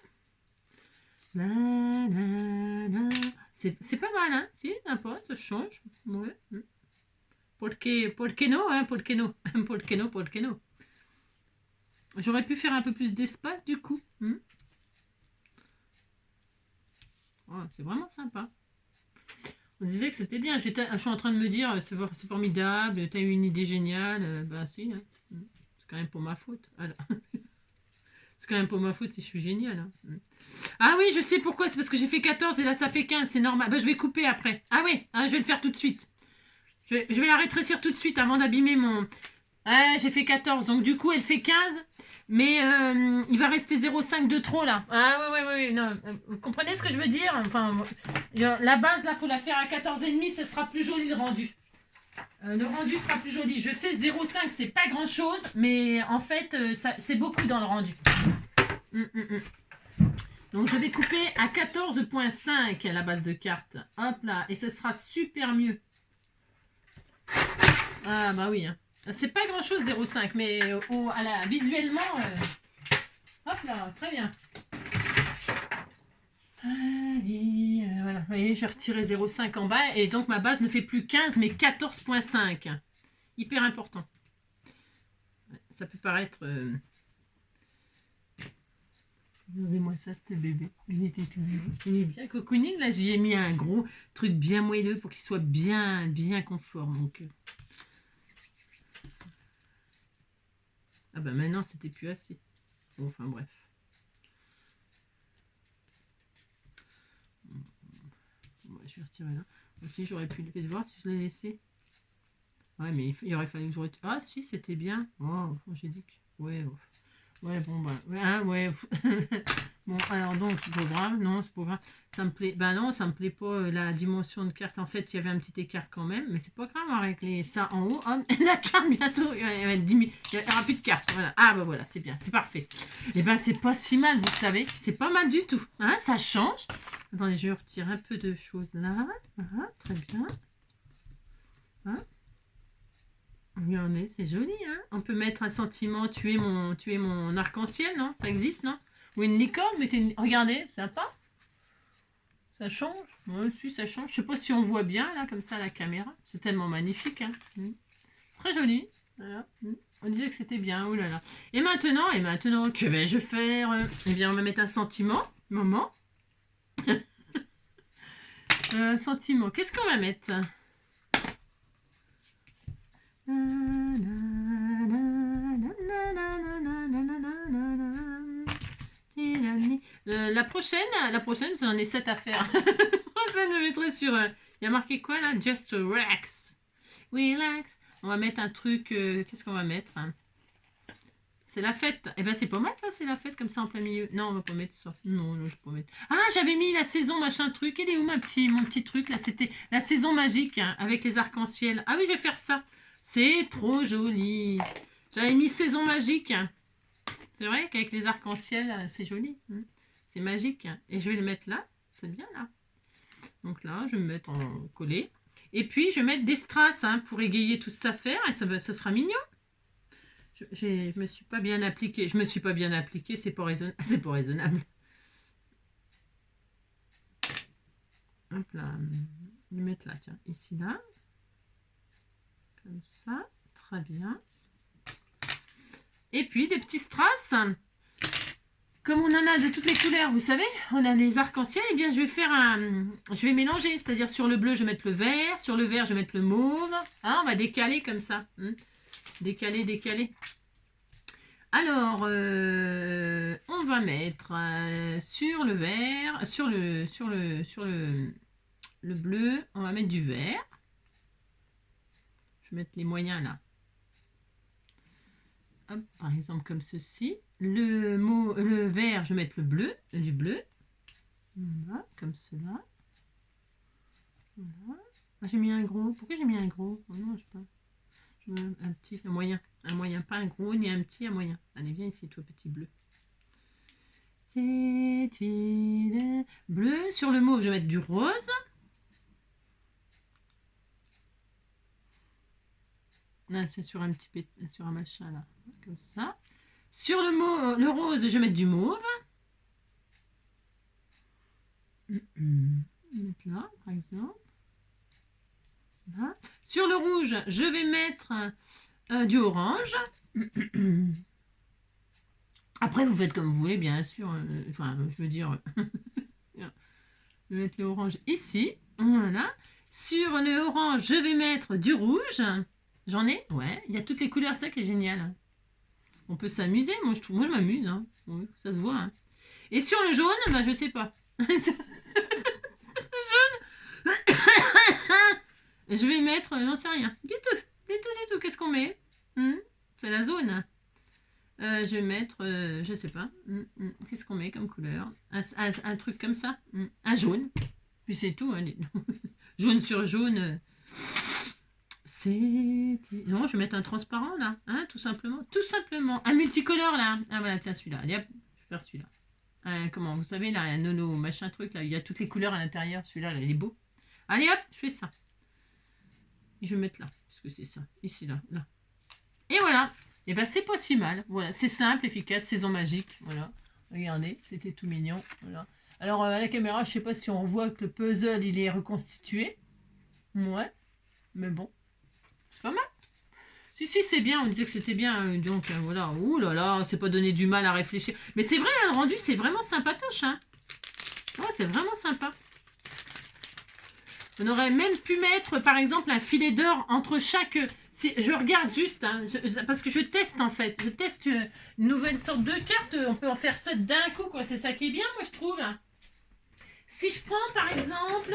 C'est pas mal, hein? Si, n'importe, ça change. Ouais. Porque no, hein? Porque no. Porque no, porque no. J'aurais pu faire un peu plus d'espace, du coup. Oh, c'est vraiment sympa. On disait que c'était bien. Je suis en train de me dire, c'est formidable, t'as eu une idée géniale. Bah si, hein. C'est quand même pour ma faute. Alors. C'est quand même pour ma faute si je suis géniale. Hein. Ah oui, je sais pourquoi. C'est parce que j'ai fait 14 et là ça fait 15. C'est normal. Bah, je vais couper après. Ah oui, hein, je vais le faire tout de suite. Je vais la rétrécir tout de suite avant d'abîmer mon... j'ai fait 14. Donc du coup, elle fait 15. Mais il va rester 0,5 de trop là. Ah ouais. Non. Vous comprenez ce que je veux dire? Enfin, la base là, faut la faire à 14,5. Ça sera plus joli le rendu. Le rendu sera plus joli. Je sais, 0,5 c'est pas grand chose. Mais en fait, c'est beaucoup dans le rendu. Donc je vais couper à 14,5 à la base de carte. Hop là. Et ce sera super mieux. Ah bah oui. Hein. C'est pas grand chose 0,5. Mais visuellement... hop là. Très bien. Allez. Voilà. Vous voyez, j'ai retiré 0,5 en bas. Et donc ma base ne fait plus 15 mais 14,5. Hyper important. Ça peut paraître... Regardez-moi ça, c'était bébé. Il était tout bébé. Il est bien cocooning. Là, j'y ai mis un gros truc bien moelleux pour qu'il soit bien confort. Donc, ah bah maintenant, c'était plus assez. Bon, enfin bref. Bon, je vais retirer là. Aussi, j'aurais pu le voir si je l'ai laissé. Ouais, mais il aurait fallu que je retire. Ah si, c'était bien. Oh, j'ai dit que... Ouais, ouais, bon, bah... Ouais. Bon, alors donc, c'est pas grave, non, c'est pas grave. Ça me plaît, ben non, ça me plaît pas la dimension de carte. En fait, il y avait un petit écart quand même, mais c'est pas grave, on va régler ça en haut. Oh, la carte, bientôt, il n'y aura plus de carte. Voilà. Ah, bah voilà, c'est bien, c'est parfait. Et ben, c'est pas si mal, vous savez, c'est pas mal du tout. Hein, ça change. Attendez, je retire un peu de choses là. Voilà, très bien. Hein. Regardez, c'est joli, hein. On peut mettre un sentiment, tuer mon arc-en-ciel, non? Ça existe, non? Ou une licorne, regardez, sympa. Ça change. Moi aussi, ça change. Je sais pas si on voit bien, là, comme ça, à la caméra. C'est tellement magnifique, hein. Très joli. Voilà. On disait que c'était bien. Oh là là. Et maintenant, que vais-je faire? Eh bien, on va mettre un sentiment. Moment. Sentiment. Qu'est-ce qu'on va mettre? La prochaine, j'en ai 7 à faire. La prochaine, je mettrai sur... Il y a marqué quoi là? Just relax. Relax. On va mettre un truc... Qu'est-ce qu'on va mettre hein? C'est la fête. Eh ben c'est pas mal ça, c'est la fête comme ça en plein milieu. Non, on va pas mettre ça. Non, je vais pas mettre. Ah, j'avais mis la saison machin truc. Il est où mon petit truc là? C'était la saison magique hein, avec les arcs-en-ciel. Ah oui, je vais faire ça. C'est trop joli. J'avais mis saison magique. C'est vrai qu'avec les arcs-en-ciel, c'est joli. C'est magique. Et je vais le mettre là. C'est bien là. Donc là, je vais me mettre en collé. Et puis, je vais mettre des strass hein, pour égayer toute cette affaire. Et ça sera mignon. Je me suis pas bien appliquée. Je me suis pas bien appliquée. C'est pas raisonnable. Hop là. Je vais mettre là, tiens. Ici, là. Comme ça. Très bien. Et puis des petits strass. Comme on en a de toutes les couleurs, vous savez, on a les arcs-en-ciel, et bien je vais mélanger, c'est-à-dire sur le bleu je vais mettre le vert, sur le vert je vais mettre le mauve. Ah, on va décaler comme ça. Décaler, décaler. Alors, on va mettre sur le vert, sur le bleu, on va mettre du vert. Je vais mettre les moyens là. Hop, par exemple comme ceci. Le vert, je vais mettre le bleu, du bleu. Voilà, comme cela. Voilà. Ah, j'ai mis un gros. Pourquoi j'ai mis un gros? Oh non, je sais pas. Je veux un petit, un moyen. Un moyen, pas un gros, ni un petit, un moyen. Allez, viens ici, toi, petit bleu. C'est une bleu. Sur le mauve, je vais mettre du rose. Là, c'est sur un petit sur un machin là, comme ça. Sur le rose, je vais mettre du mauve. Mettre là, par exemple. Là. Sur le rouge, je vais mettre du orange. Après, vous faites comme vous voulez, bien sûr. Enfin, je veux dire, je vais mettre le orange ici. Voilà. Sur le orange, je vais mettre du rouge. J'en ai? Ouais, il y a toutes les couleurs, ça qui est génial. On peut s'amuser, moi je m'amuse, hein. Oui, ça se voit. Hein. Et sur le jaune, bah je sais pas. Sur le jaune, je vais mettre, j'en sais rien, du tout, du tout. Qu'est-ce qu'on met? C'est la zone. Je vais mettre, je sais pas. Qu'est-ce qu'on met comme couleur? Un truc comme ça. Un jaune. Puis c'est tout. Hein, jaune sur jaune. Non, je vais mettre un transparent là, hein, tout simplement. Tout simplement. Un multicolore là. Ah voilà, tiens, celui-là. Allez hop, je vais faire celui-là. Comment, vous savez, là, un nono, machin truc, là, il y a toutes les couleurs à l'intérieur. Celui-là, là, il est beau. Allez hop, je fais ça. Et je vais mettre là, parce que c'est ça. Ici, là, là. Et voilà. Et ben c'est pas si mal. Voilà, c'est simple, efficace, saison magique. Voilà. Regardez, c'était tout mignon. Voilà. Alors à la caméra, je sais pas si on voit que le puzzle il est reconstitué. Ouais. Mais bon. C'est pas mal. Si, c'est bien, on disait que c'était bien, donc voilà, ouh là là, c'est pas donné du mal à réfléchir. Mais c'est vrai, le rendu, c'est vraiment sympatoche, hein. Ouais, c'est vraiment sympa. On aurait même pu mettre, par exemple, un filet d'or entre chaque... Si, je regarde juste, hein, parce que je teste, en fait. Je teste une nouvelle sorte de carte. On peut en faire 7 d'un coup, quoi. C'est ça qui est bien, moi, je trouve. Si je prends par exemple,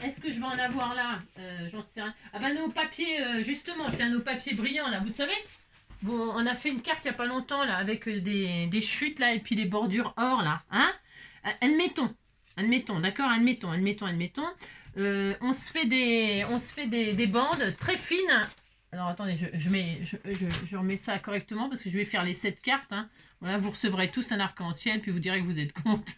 est-ce que je vais en avoir là? J'en sais rien. Ah bah nos papiers, justement, tiens, nos papiers brillants là, vous savez? Bon, on a fait une carte il n'y a pas longtemps là, avec des chutes là, et puis des bordures or là, hein? Admettons, d'accord? Admettons. On se fait des bandes très fines. Alors attendez, je remets ça correctement parce que je vais faire les 7 cartes. Hein. Voilà, vous recevrez tous un arc-en-ciel, puis vous direz que vous êtes contents.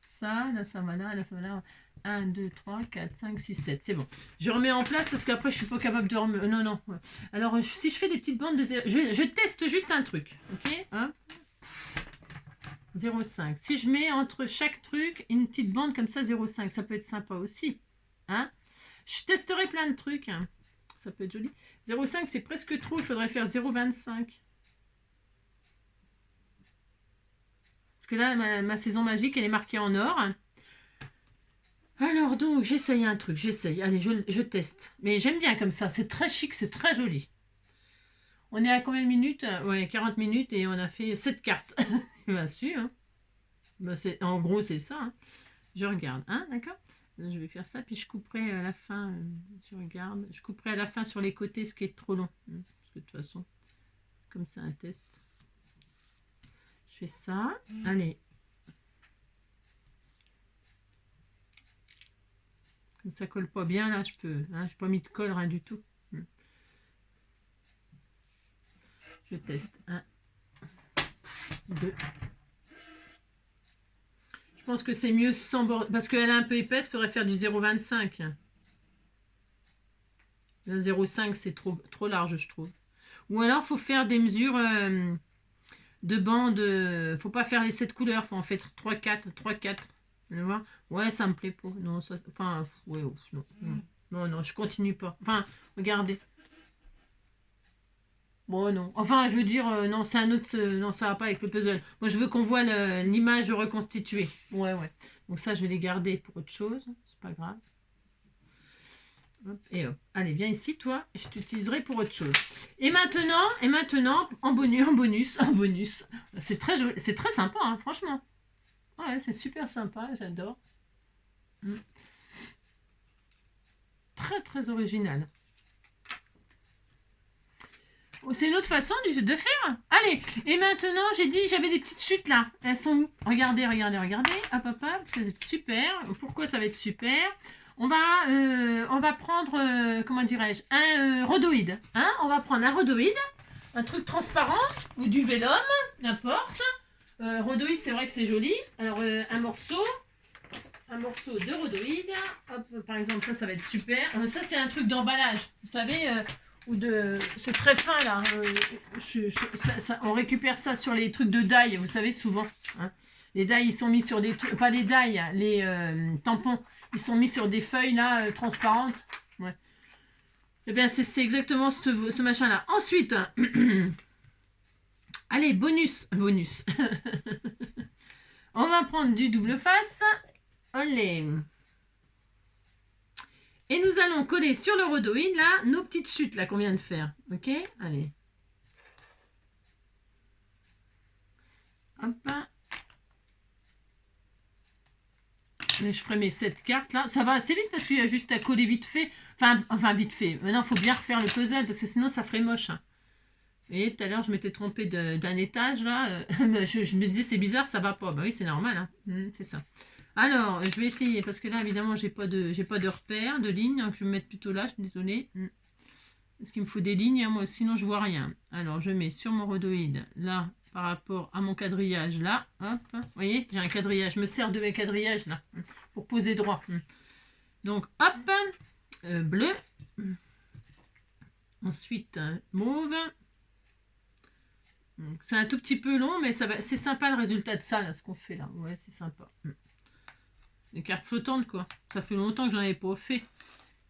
Ça, là ça va là, ça va là. 1, 2, 3, 4, 5, 6, 7. C'est bon. Je remets en place parce qu'après je suis pas capable de remettre. Non. Alors si je fais des petites bandes de 0, je teste juste un truc. Ok, hein? 0,5. Si je mets entre chaque truc une petite bande comme ça, 0,5, ça peut être sympa aussi. Hein? Je testerai plein de trucs. Hein. Ça peut être joli. 0,5 c'est presque trop, il faudrait faire 0,25. Parce que là, ma saison magique, elle est marquée en or. Alors donc, j'essaye un truc, Allez, je teste. Mais j'aime bien comme ça, c'est très chic, c'est très joli. On est à combien de minutes? Ouais, 40 minutes et on a fait 7 cartes. Bien sûr. Hein. Bah, en gros, c'est ça. Hein. Je regarde, hein, d'accord? Je vais faire ça, puis je couperai à la fin. Je regarde. Je couperai à la fin sur les côtés ce qui est trop long. Hein, parce que de toute façon, comme c'est un test. Je fais ça. Allez. Comme ça colle pas bien, là, je peux. Hein, j'ai pas mis de colle, rien du tout. Je teste. 1, 2. Je pense que c'est mieux sans bord. Parce qu'elle est un peu épaisse, il faudrait faire du 0,25. 0,5 c'est trop large, je trouve. Ou alors, il faut faire des mesures de bandes. Faut pas faire les 7 couleurs, faut en faire 3, 4, 3, 4. Ouais, ça me plaît pas. Non, ça, enfin, ouais, non, je continue pas. Enfin, regardez. Bon, non. Enfin, je veux dire, non, c'est un autre... non, ça va pas avec le puzzle. Moi, je veux qu'on voit l'image reconstituée. Ouais, ouais. Donc ça, je vais les garder pour autre chose. C'est pas grave. Hop, et hop. Allez, viens ici, toi. Je t'utiliserai pour autre chose. Et maintenant, en bonus. C'est très sympa, hein, franchement. Ouais, c'est super sympa, j'adore. Très, très original. C'est une autre façon de faire. Allez, et maintenant, j'ai dit, j'avais des petites chutes là. Elles sont où? Regardez, regardez, regardez. Hop, hop, hop, ça va être super. Pourquoi ça va être super? On va prendre, comment dirais-je, un rhodoïde. Hein, on va prendre un rhodoïde, un truc transparent, ou du vélum, n'importe. Rhodoïde, c'est vrai que c'est joli. Alors, un morceau de rhodoïde. Hop, par exemple, ça va être super. Ça, c'est un truc d'emballage. Vous savez, c'est très fin là. On récupère ça sur les trucs de die, vous savez, souvent. Hein. Les die, ils sont mis sur des trucs, pas les die, les tampons, ils sont mis sur des feuilles là, transparentes. Ouais. Et bien, c'est exactement ce machin là. Ensuite, allez, bonus. On va prendre du double face. Allez. Et nous allons coller sur le rhodoïde, là, nos petites chutes, là, qu'on vient de faire. Ok? Allez. Hop. Mais je ferai mes 7 cartes, là. Ça va assez vite, parce qu'il y a juste à coller vite fait. Enfin vite fait. Maintenant, il faut bien refaire le puzzle, parce que sinon, ça ferait moche. Hein. Et tout à l'heure, je m'étais trompée d'un étage, là. je me disais, c'est bizarre, ça va pas. Bah oui, c'est normal, hein. C'est ça. Alors, je vais essayer, parce que là, évidemment, j'ai pas de repère, de ligne, donc je vais me mettre plutôt là, je suis désolée. Parce qu'il me faut des lignes, hein, moi, sinon je vois rien. Alors, je mets sur mon rhodoïde, là, par rapport à mon quadrillage, là, hop, vous voyez, j'ai un quadrillage, je me sers de mes quadrillages, là, pour poser droit. Donc, hop, bleu. Ensuite, mauve. C'est un tout petit peu long, mais c'est sympa le résultat de ça, là, ce qu'on fait là. Ouais, c'est sympa. Des cartes flottantes, quoi. Ça fait longtemps que j'en avais pas fait.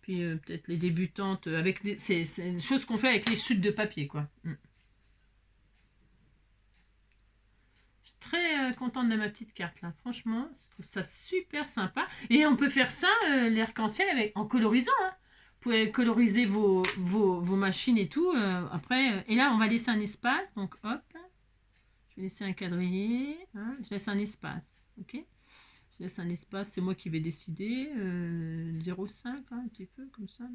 Puis peut-être les débutantes, c'est des choses qu'on fait avec les chutes de papier, quoi. Je suis très contente de ma petite carte, là. Franchement, je trouve ça super sympa. Et on peut faire ça, l'arc-en-ciel, en colorisant, hein. Vous pouvez coloriser vos machines et tout. Après, et là, on va laisser un espace. Donc, hop. Je vais laisser un quadrillé. Hein, je laisse un espace. Ok? Je laisse un espace. C'est moi qui vais décider. 0,5, hein, un petit peu, comme ça. Là.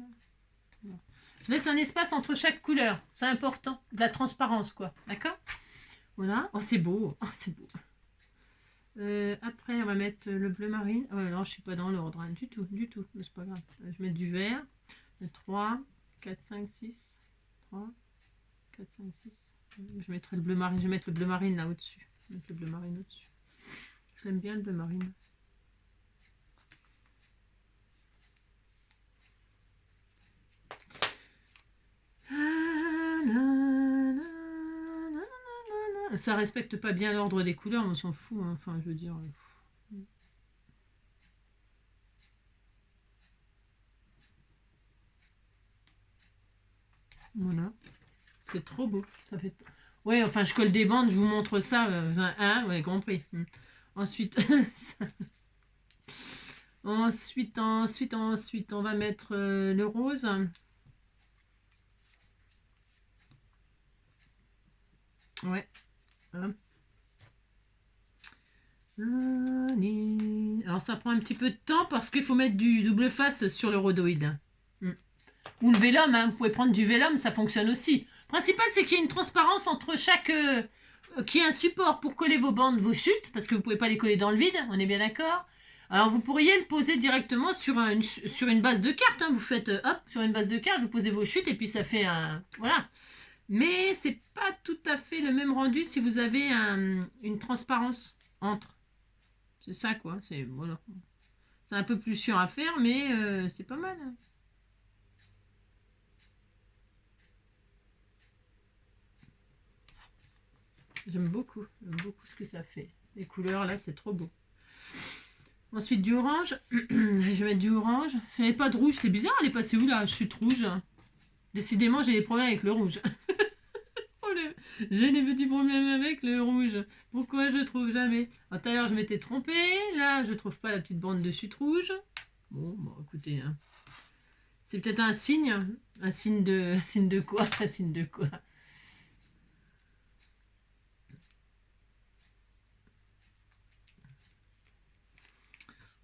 Voilà. Je laisse un espace entre chaque couleur. C'est important. De la transparence, quoi. D'accord? Voilà. Oh, c'est beau. Oh, c'est beau. Après, on va mettre le bleu marine. Oh, non, je ne suis pas dans l'ordre. Hein, du tout. C'est pas grave. Je vais mettre du vert. 3, 4, 5, 6. 3, 4, 5, 6. Je mettrai le bleu marine. Je vais mettre le bleu marine là au-dessus. Je vais mettre le bleu marine au-dessus. J'aime bien le bleu marine. Ça respecte pas bien l'ordre des couleurs, on s'en fout. Hein. Enfin, je veux dire. Voilà. C'est trop beau. Ça fait. Ouais, enfin, je colle des bandes, je vous montre ça. Ouais, compris. Ensuite. Ensuite, on va mettre le rose. Ouais. Alors ça prend un petit peu de temps parce qu'il faut mettre du double face sur le rhodoïde. Ou le vélum, hein. Vous pouvez prendre du vélum, ça fonctionne aussi. Le principal, c'est qu'il y ait une transparence entre chaque... qu'il y ait un support pour coller vos bandes, vos chutes, parce que vous ne pouvez pas les coller dans le vide, on est bien d'accord. Alors vous pourriez le poser directement sur une base de carte. Hein. Vous faites, hop, sur une base de carte, vous posez vos chutes et puis ça fait un... Voilà. Mais c'est pas tout à fait le même rendu si vous avez une transparence entre. C'est ça, quoi. C'est voilà. C'est un peu plus chiant à faire, mais c'est pas mal. Hein. J'aime beaucoup ce que ça fait. Les couleurs, là, c'est trop beau. Ensuite, du orange. Je vais mettre du orange. Si elle n'est pas de rouge, c'est bizarre, elle est passée où, là? Je suis rouge. Décidément, j'ai des problèmes avec le rouge. J'ai des petits problèmes avec le rouge. Pourquoi je trouve jamais? Tout à l'heure, je m'étais trompée. Là, je trouve pas la petite bande de chute rouge. Bon, écoutez, hein. C'est peut-être un signe. Un signe de quoi? Un signe de quoi?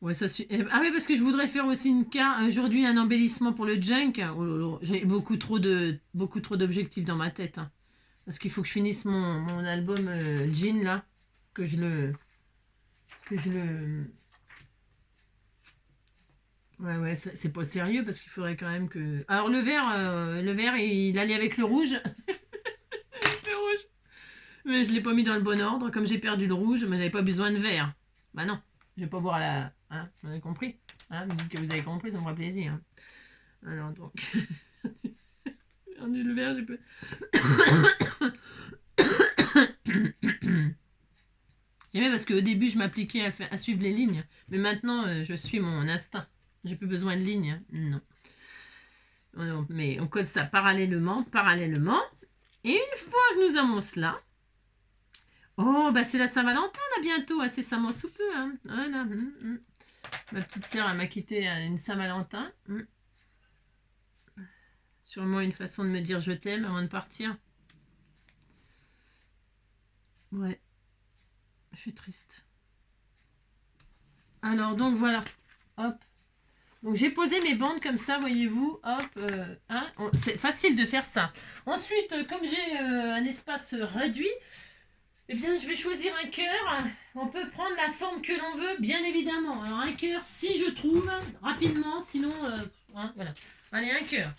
Ouais, ça ah oui, parce que je voudrais faire aussi une carte aujourd'hui, un embellissement pour le junk. Oh là là, j'ai beaucoup trop d'objectifs dans ma tête, hein. Parce qu'il faut que je finisse mon album Jean là, que je le ouais, c'est pas sérieux parce qu'il faudrait quand même que. Alors le vert, il allait avec le rouge. Le rouge. Mais je l'ai pas mis dans le bon ordre. Comme j'ai perdu le rouge, mais j'avais pas besoin de vert. Bah non, je vais pas voir la. Hein, vous avez compris, hein, vous dites que vous avez compris, ça me fera plaisir, hein. Alors donc. Perdu le vert, j'ai pas. J'aimais parce qu'au début, je m'appliquais à suivre les lignes. Mais maintenant, je suis mon instinct. J'ai plus besoin de lignes, hein. Non. Mais on colle ça parallèlement. Et une fois que nous avons cela, oh, bah c'est la Saint-Valentin là bientôt, incessamment sous peu, hein. Voilà. Ma petite sœur, elle m'a quitté à une Saint-Valentin. Sûrement une façon de me dire je t'aime avant de partir. Ouais. Je suis triste. Alors donc voilà. Hop. Donc j'ai posé mes bandes comme ça, voyez-vous. Hop. Hein, c'est facile de faire ça. Ensuite, comme j'ai un espace réduit, eh bien je vais choisir un cœur. On peut prendre la forme que l'on veut, bien évidemment. Alors un cœur, si je trouve, rapidement, sinon, hein, voilà. Allez, un cœur.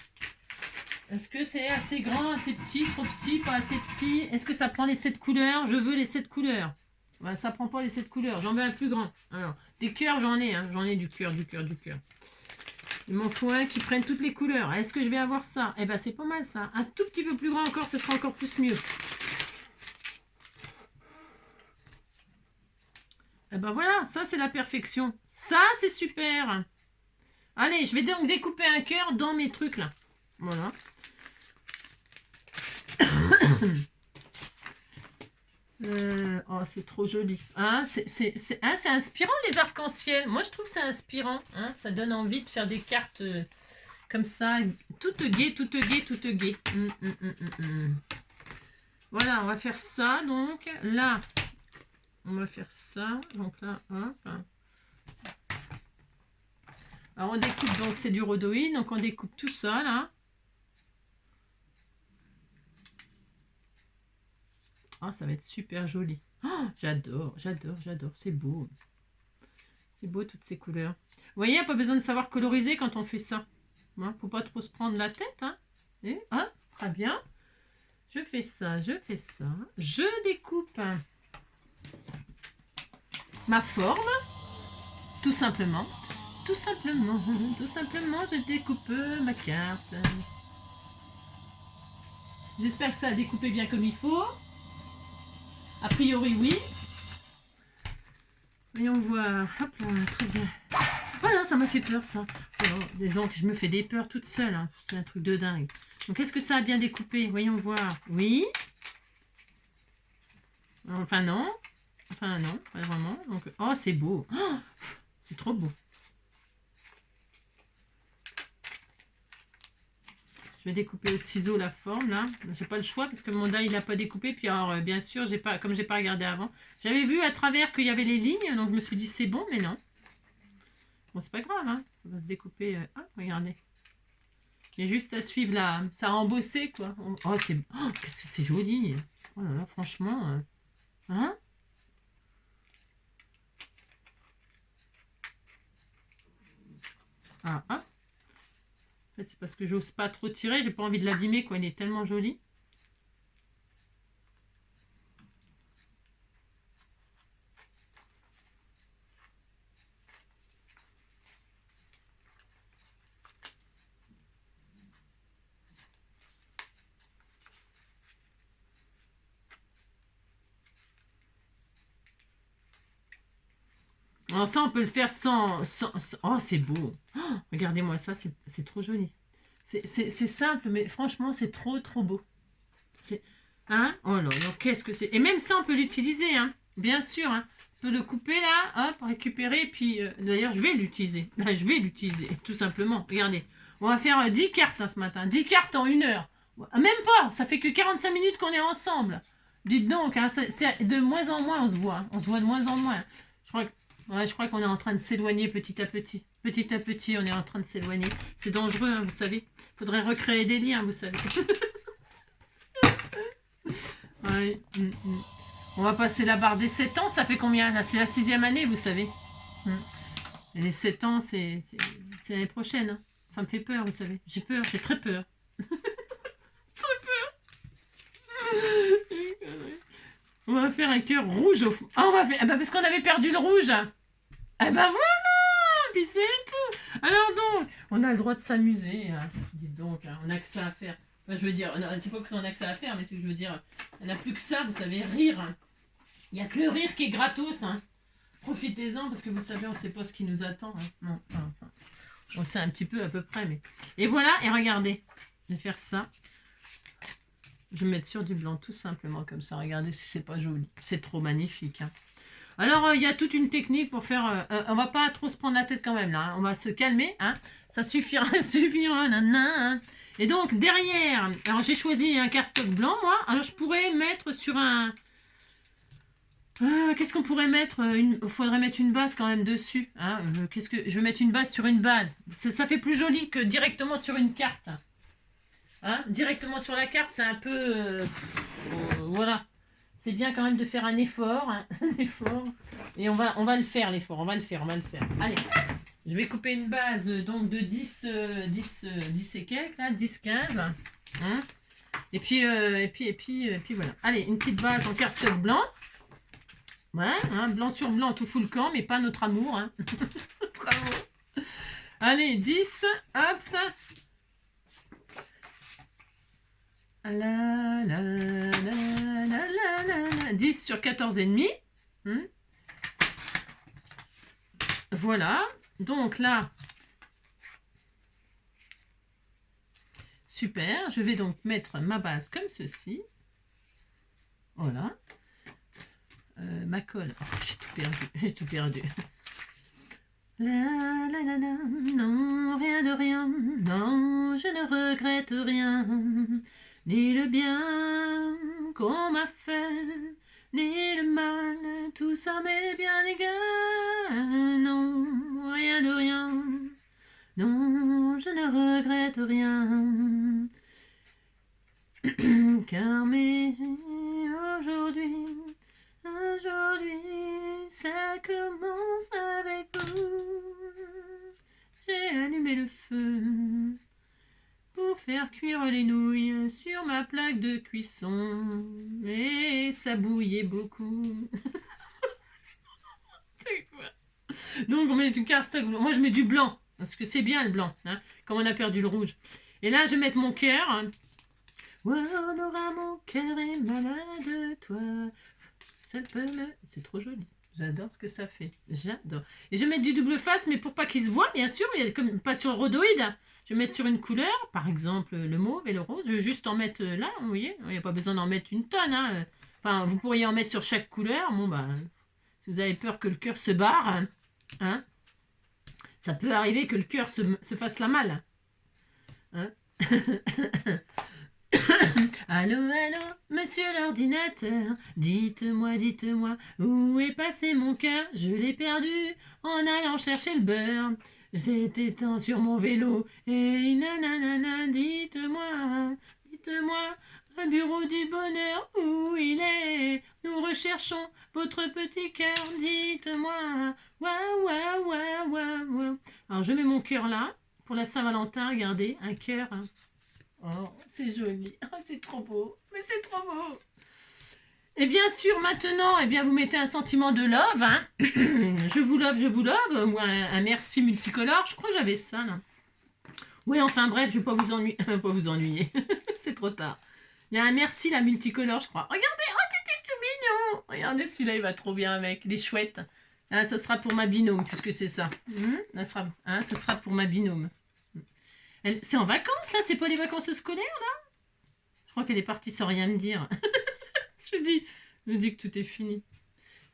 Est-ce que c'est assez grand, assez petit, trop petit, pas assez petit? Est-ce que ça prend les 7 couleurs? Je veux les 7 couleurs. Ben, ça prend pas les 7 couleurs. J'en veux un plus grand. Alors, des cœurs, j'en ai. Hein. J'en ai du cœur. Il m'en faut un qui prenne toutes les couleurs. Est-ce que je vais avoir ça? Eh ben, c'est pas mal ça. Un tout petit peu plus grand encore, ce sera encore plus mieux. Eh ben voilà, ça c'est la perfection. Ça, c'est super. Allez, je vais donc découper un cœur dans mes trucs là. Voilà. Oh, c'est trop joli. Hein, c'est inspirant les arcs-en-ciel. Moi, je trouve que c'est inspirant. Hein, ça donne envie de faire des cartes comme ça, toutes gaies. Voilà, on va faire ça. Donc là, on va faire ça. Donc là, hop. Alors on découpe, donc c'est du rhodoïde. Donc on découpe tout ça là. Oh, ça va être super joli. Oh, j'adore. C'est beau. C'est beau toutes ces couleurs. Vous voyez, il n'y a pas besoin de savoir coloriser quand on fait ça. Hein, faut pas trop se prendre la tête. Hein. Et, ah, très bien. Je fais ça. Je découpe ma forme. Tout simplement, je découpe ma carte. J'espère que ça a découpé bien comme il faut. A priori, oui. Voyons voir. Hop là, très bien. Voilà, ça m'a fait peur, ça. Oh, donc, je me fais des peurs toute seule. Hein. C'est un truc de dingue. Donc, est-ce que ça a bien découpé? Voyons voir. Oui. Enfin, non. Pas vraiment. Donc, oh, c'est beau. Oh, c'est trop beau. Je vais découper au ciseau la forme, là. J'ai pas le choix parce que mon die, il n'a pas découpé. Puis, alors, bien sûr, comme j'ai pas regardé avant, j'avais vu à travers qu'il y avait les lignes. Donc, je me suis dit, c'est bon, mais non. Bon, c'est pas grave, hein. Ça va se découper. Ah, regardez. J'ai juste à suivre là. Ça a embossé, quoi. Oh, qu'est-ce que c'est joli. Oh là là, franchement. Hein? Ah. En fait, c'est parce que j'ose pas trop tirer. J'ai pas envie de l'abîmer, quoi. Il est tellement joli. Alors ça, on peut le faire sans... Oh, c'est beau. Oh, regardez-moi ça, c'est trop joli. C'est simple, mais franchement, c'est trop beau. Hein? Oh là là, qu'est-ce que c'est? Et même ça, on peut l'utiliser, hein. Bien sûr, hein. On peut le couper là, hop, récupérer. Puis, d'ailleurs, je vais l'utiliser. Je vais l'utiliser, tout simplement. Regardez, on va faire 10 cartes hein, ce matin. 10 cartes en 1 heure. Même pas, ça fait que 45 minutes qu'on est ensemble. Dites donc, hein, c'est de moins en moins, on se voit. Hein. On se voit de moins en moins. Je crois qu'on est en train de s'éloigner petit à petit. Petit à petit, on est en train de s'éloigner. C'est dangereux, hein, vous savez. Faudrait recréer des liens, vous savez. Ouais. On va passer la barre des 7 ans. Ça fait combien là? C'est la 6e année, vous savez. Et les 7 ans, c'est l'année prochaine. Hein. Ça me fait peur, vous savez. J'ai peur, j'ai très peur. Très peur. On va faire un cœur rouge au fond. Ah, on va faire. Ah bah parce qu'on avait perdu le rouge. Ah bah voilà. Puis c'est tout. Alors donc, on a le droit de s'amuser. Hein. Dites donc, hein, on a que ça à faire. Enfin, je veux dire, c'est pas qu'on a que ça à faire, mais c'est que je veux dire, on n'a plus que ça, vous savez, rire. Hein. Il n'y a que le rire qui est gratos. Hein. Profitez-en parce que vous savez, on ne sait pas ce qui nous attend. Hein. Non, enfin, on sait un petit peu à peu près, mais. Et voilà, et regardez, je vais faire ça. Je vais mettre sur du blanc tout simplement comme ça. Regardez si c'est pas joli. C'est trop magnifique. Hein. Alors, il y a toute une technique pour faire... on va pas trop se prendre la tête quand même, là. Hein. On va se calmer. Hein. Ça suffira, suffira. Nanana. Et donc, derrière... Alors, j'ai choisi un cardstock blanc, moi. Alors, je pourrais mettre sur un... qu'est-ce qu'on pourrait mettre Il faudrait mettre une base quand même dessus. Hein. Je vais mettre une base sur une base. Ça fait plus joli que directement sur une carte. Hein, directement sur la carte, c'est un peu... voilà. C'est bien quand même de faire un effort. Hein, un effort. Et on va le faire, l'effort. On va le faire. Allez, je vais couper une base donc de 10 et quelques, là, 10, 15. Hein, et puis voilà. Allez, une petite base en cardstock blanc. Ouais, hein, blanc sur blanc, tout fout le camp, mais pas notre amour. Hein. Notre amour. Allez, 10, hop, ça. La, la, la, la, 10 sur 14 et demi. Voilà. Donc là, super. Je vais donc mettre ma base comme ceci. Voilà. Ma colle. Oh, j'ai tout perdu. J'ai tout perdu. La, la, la, la. Non, rien de rien. Non, je ne regrette rien. Ni le bien qu'on m'a fait, ni le mal, tout ça m'est bien égal. Non, rien de rien, non, je ne regrette rien. Car mais aujourd'hui, ça commence avec vous. J'ai allumé le feu pour faire cuire les nouilles sur ma plaque de cuisson. Et ça bouillait beaucoup. C'est quoi? Donc on met du cardstock. Moi je mets du blanc, parce que c'est bien le blanc, hein, comme on a perdu le rouge. Et là je vais mettre mon cœur. Ouais, Laura, mon cœur est malade, toi. Seul peut me... C'est trop joli. J'adore ce que ça fait. J'adore. Et je vais mettre du double face, mais pour pas qu'il se voit, bien sûr. Il y a comme pas sur le rhodoïde. Je vais mettre sur une couleur, par exemple le mauve et le rose. Je vais juste en mettre là, vous voyez. Il n'y a pas besoin d'en mettre une tonne. Hein. Enfin, vous pourriez en mettre sur chaque couleur. Bon, bah, si vous avez peur que le cœur se barre, hein, ça peut arriver que le cœur se fasse la malle. Hein. Allô, allô, monsieur l'ordinateur, dites-moi, où est passé mon cœur? Je l'ai perdu en allant chercher le beurre. C'était temps sur mon vélo, et nanana, dites-moi, un bureau du bonheur, où il est? Nous recherchons votre petit cœur, dites-moi, waouh, waouh, waouh, waouh. Alors je mets mon cœur là, pour la Saint-Valentin, regardez, un cœur. Hein. Oh, c'est joli. Oh, c'est trop beau. Mais c'est trop beau. Et bien sûr, maintenant, eh bien, vous mettez un sentiment de love. Hein. Je vous love. Ou un merci multicolore. Je crois que j'avais ça, là. Oui, enfin, bref, je ne vais pas vous ennuyer. Pas vous ennuyer. C'est trop tard. Il y a un merci, la multicolore, je crois. Regardez, oh, t'étais tout mignon. Regardez, celui-là, il va trop bien avec. Il est chouette. Ah, ça sera pour ma binôme, puisque c'est ça. Ça sera pour ma binôme. C'est en vacances, là? C'est pas les vacances scolaires, là? Je crois qu'elle est partie sans rien me dire. Je me dis que tout est fini.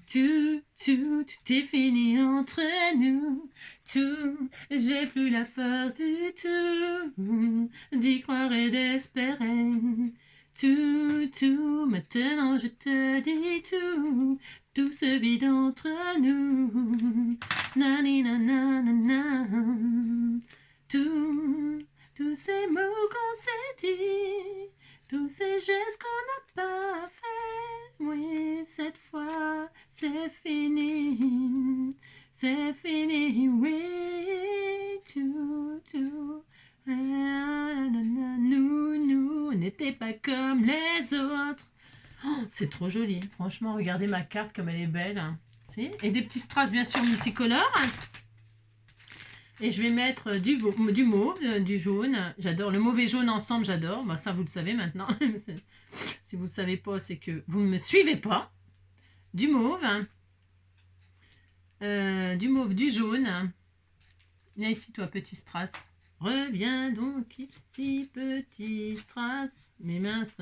Tout est fini entre nous. Tout, j'ai plus la force du tout d'y croire et d'espérer. Tout, maintenant je te dis tout. Tout se vide entre nous. Nani na na na na. Tous ces mots qu'on s'est dit. Tous ces gestes qu'on n'a pas fait, oui, cette fois, c'est fini, oui, tout. Nous, on n'était pas comme les autres. Oh, c'est trop joli, franchement, regardez ma carte comme elle est belle. Hein. Et des petits strass, bien sûr, multicolores. Et je vais mettre du mauve, du jaune. J'adore. Le mauve et jaune ensemble, j'adore. Bah, ça, vous le savez maintenant. Si vous ne le savez pas, c'est que vous ne me suivez pas. Du mauve. Du jaune. Viens ici, toi, petit strass. Reviens donc ici, petit strass. Mais mince.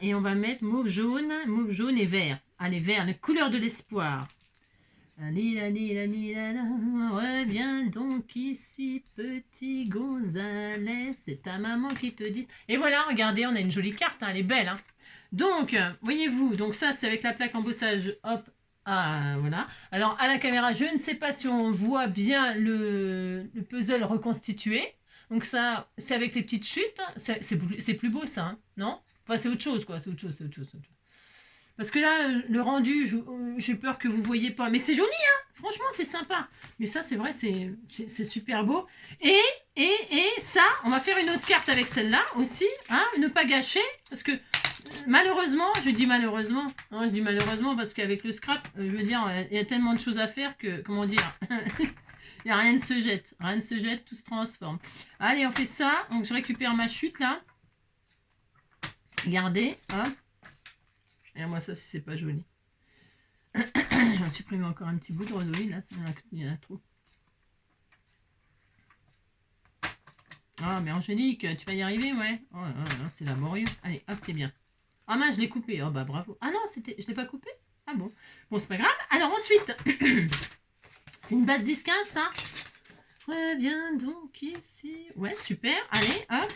Et on va mettre mauve jaune et vert. Allez, vert, la couleur de l'espoir. Reviens donc ici, petit Gonzalez. C'est ta maman qui te dit. Et voilà, regardez, on a une jolie carte, hein, elle est belle. Hein. Donc, voyez-vous, donc ça, c'est avec la plaque embossage, hop. Ah, voilà. Alors, à la caméra, je ne sais pas si on voit bien le puzzle reconstitué. Donc ça, c'est avec les petites chutes. C'est plus beau, ça, hein, non? Enfin, c'est autre chose, quoi. C'est autre chose. Parce que là, le rendu, j'ai peur que vous ne voyez pas. Mais c'est joli, hein. Franchement, c'est sympa. Mais ça, c'est vrai, c'est super beau. Et ça, on va faire une autre carte avec celle-là aussi. Hein, ne pas gâcher. Parce que malheureusement, je dis malheureusement parce qu'avec le scrap, je veux dire, il y a tellement de choses à faire que, comment dire, il n'y a rien ne se jette. Rien ne se jette, tout se transforme. Allez, on fait ça. Donc, je récupère ma chute, là. Regardez, hop. Et moi, ça, c'est pas joli. Je vais supprimer encore un petit bout de renoï, là, il y en a trop. Ah, mais Angélique, tu vas y arriver, ouais. Oh, c'est laborieux. Allez, hop, c'est bien. Ah mince, je l'ai coupé. Oh, bah bravo. Ah non, je l'ai pas coupé. Ah bon. Bon, c'est pas grave. Alors, ensuite, c'est une base 10-15, ça. Reviens donc ici. Ouais, super. Allez, hop.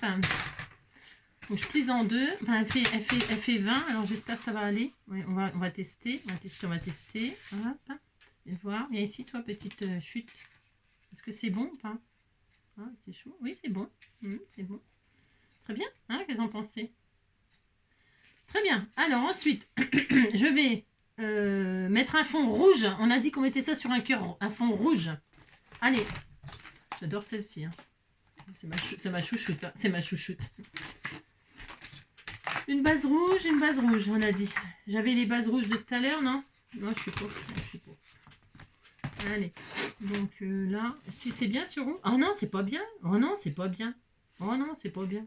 Donc, je plie en deux. Enfin, elle fait 20. Alors, j'espère que ça va aller. Ouais, on va tester. On va tester. Hop. Et voir. Viens ici, toi, petite chute. Est-ce que c'est bon ou pas? Ah, c'est chaud. Oui, c'est bon. C'est bon. Très bien. Hein, qu'est-ce que vous en pensez? Très bien. Alors, ensuite, je vais mettre un fond rouge. On a dit qu'on mettait ça sur un fond rouge. Allez. J'adore celle-ci. Hein. C'est ma chouchoute. Hein. C'est ma chouchoute. Une base rouge, on a dit. J'avais les bases rouges de tout à l'heure, non? Non, je sais pas. Allez. Donc là, si c'est bien sur rouge. Oh non, c'est pas bien. Oh non, c'est pas bien. Oh non, c'est pas bien.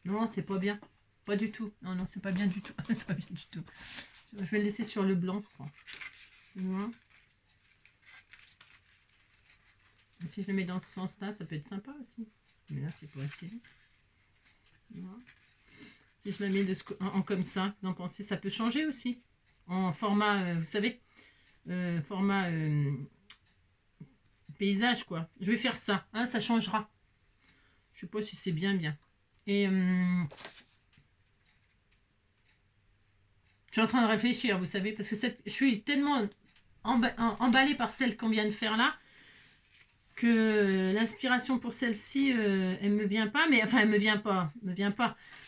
Non, c'est pas bien. Pas du tout. Non, c'est pas bien du tout. C'est pas bien du tout. Je vais le laisser sur le blanc, je crois. Voilà. Si je le mets dans ce sens-là, ça peut être sympa aussi. Mais là, c'est pas assez. Voilà. Si je la mets en comme ça, vous en pensez, ça peut changer aussi. En format, vous savez, format paysage, quoi. Je vais faire ça, hein, ça changera. Je sais pas si c'est bien. Et je suis en train de réfléchir, vous savez, parce que je suis tellement emballée par celle qu'on vient de faire là, que l'inspiration pour celle-ci, elle me vient pas, mais enfin, elle me vient pas.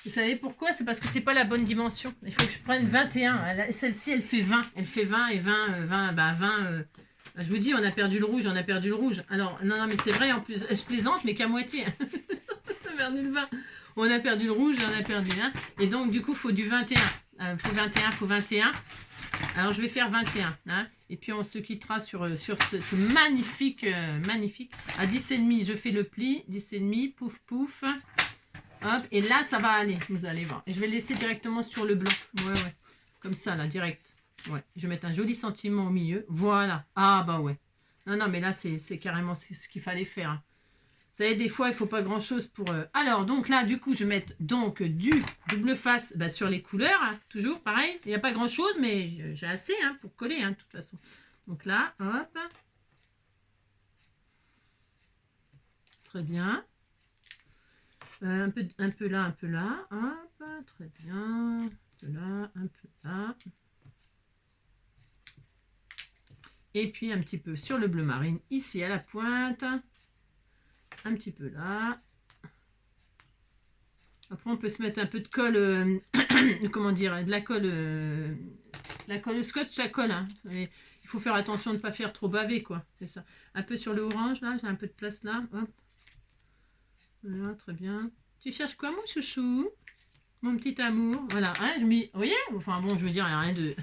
Vous savez pourquoi? C'est parce que c'est pas la bonne dimension. Il faut que je prenne 21. Celle-ci, elle fait 20. Elle fait 20 et 20, 20. Je vous dis, on a perdu le rouge. Alors, non, mais c'est vrai, en plus, je plaisante, mais qu'à moitié. On a perdu le 20. On a perdu le rouge, on a perdu un. Et donc, du coup, il faut du 21. Faut 21. Alors, je vais faire 21. Hein, et puis, on se quittera sur ce magnifique. À 10,5, je fais le pli. 10,5, pouf. Hop, et là, ça va aller. Vous allez voir. Et je vais le laisser directement sur le blanc. Ouais. Comme ça, là, direct. Ouais. Je vais mettre un joli sentiment au milieu. Voilà. Ah, bah ouais. Non, mais là, c'est carrément ce qu'il fallait faire. Hein. savez, des fois, il faut pas grand-chose pour... Alors, donc là, du coup, je vais mettre donc du double face sur les couleurs. Hein, toujours, pareil. Il n'y a pas grand-chose, mais j'ai assez hein, pour coller, hein, de toute façon. Donc là, hop. Très bien. Un peu là, un peu là. Hop, très bien. Un peu là, un peu là. Et puis un petit peu sur le bleu marine, ici à la pointe. Un petit peu là. Après, on peut se mettre un peu de colle, comment dire, de la colle scotch, ça colle. Hein. Mais il faut faire attention de ne pas faire trop baver, quoi. C'est ça. Un peu sur le orange, là, j'ai un peu de place là. Hop. Voilà, très bien. Tu cherches quoi, mon chouchou? Mon petit amour. Voilà, hein, je m'y... Vous voyez? Enfin bon, je veux dire, il n'y a rien de...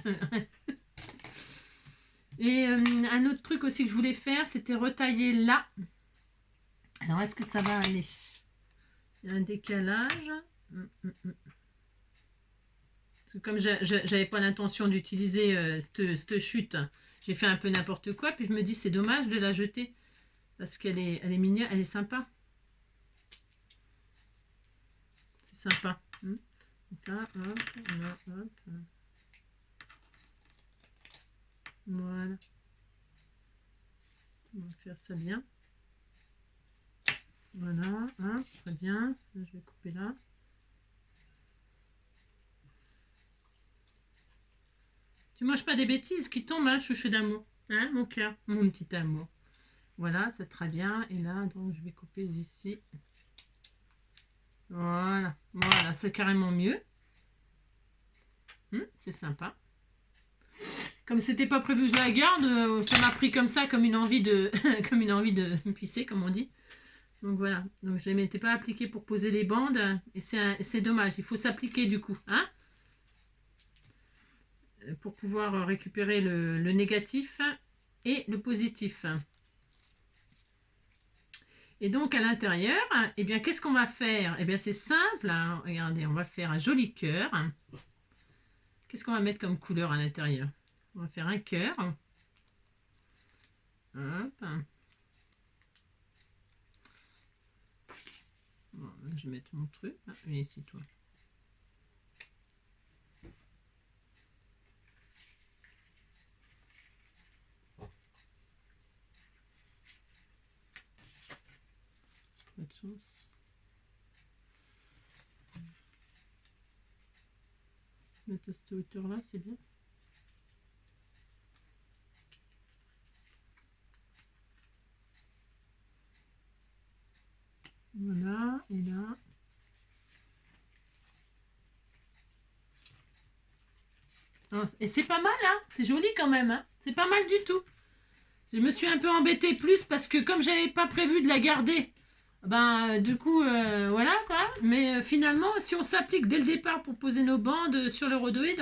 Et un autre truc aussi que je voulais faire, c'était retailler là. Alors, est-ce que ça va aller? Il y a un décalage. Parce que comme j'avais pas l'intention d'utiliser cette chute, j'ai fait un peu n'importe quoi. Puis je me dis, c'est dommage de la jeter. Parce qu'elle est mignonne, elle est sympa. C'est sympa. Donc là, hop, là, hop. Voilà. On va faire ça bien. Voilà, hein, très bien. Là, je vais couper là. Tu manges pas des bêtises qui tombent, hein, chouchou d'amour. Hein, mon cœur, mon petit amour. Voilà, c'est très bien. Et là, donc, je vais couper ici. Voilà, voilà, c'est carrément mieux. C'est sympa. Comme c'était pas prévu que je la garde, ça m'a pris comme ça, comme une envie de, comme une envie de pisser, comme on dit. Donc voilà. Donc je ne les mettais pas appliquées pour poser les bandes, et c'est dommage. Il faut s'appliquer du coup, hein, pour pouvoir récupérer le négatif et le positif. Et donc à l'intérieur, eh bien qu'est-ce qu'on va faire? Eh bien c'est simple. Hein. Regardez, on va faire un joli cœur. Qu'est-ce qu'on va mettre comme couleur à l'intérieur? On va faire un cœur. Hop. Bon, je vais mettre mon truc. Ah, viens ici, toi. Pas de chance. Mettre à cette hauteur-là, c'est bien. Voilà, et là. Et c'est pas mal, hein. C'est joli quand même, hein. C'est pas mal du tout. Je me suis un peu embêtée plus parce que comme j'avais pas prévu de la garder, ben du coup, voilà quoi. Mais finalement, si on s'applique dès le départ pour poser nos bandes sur le rhodoïde,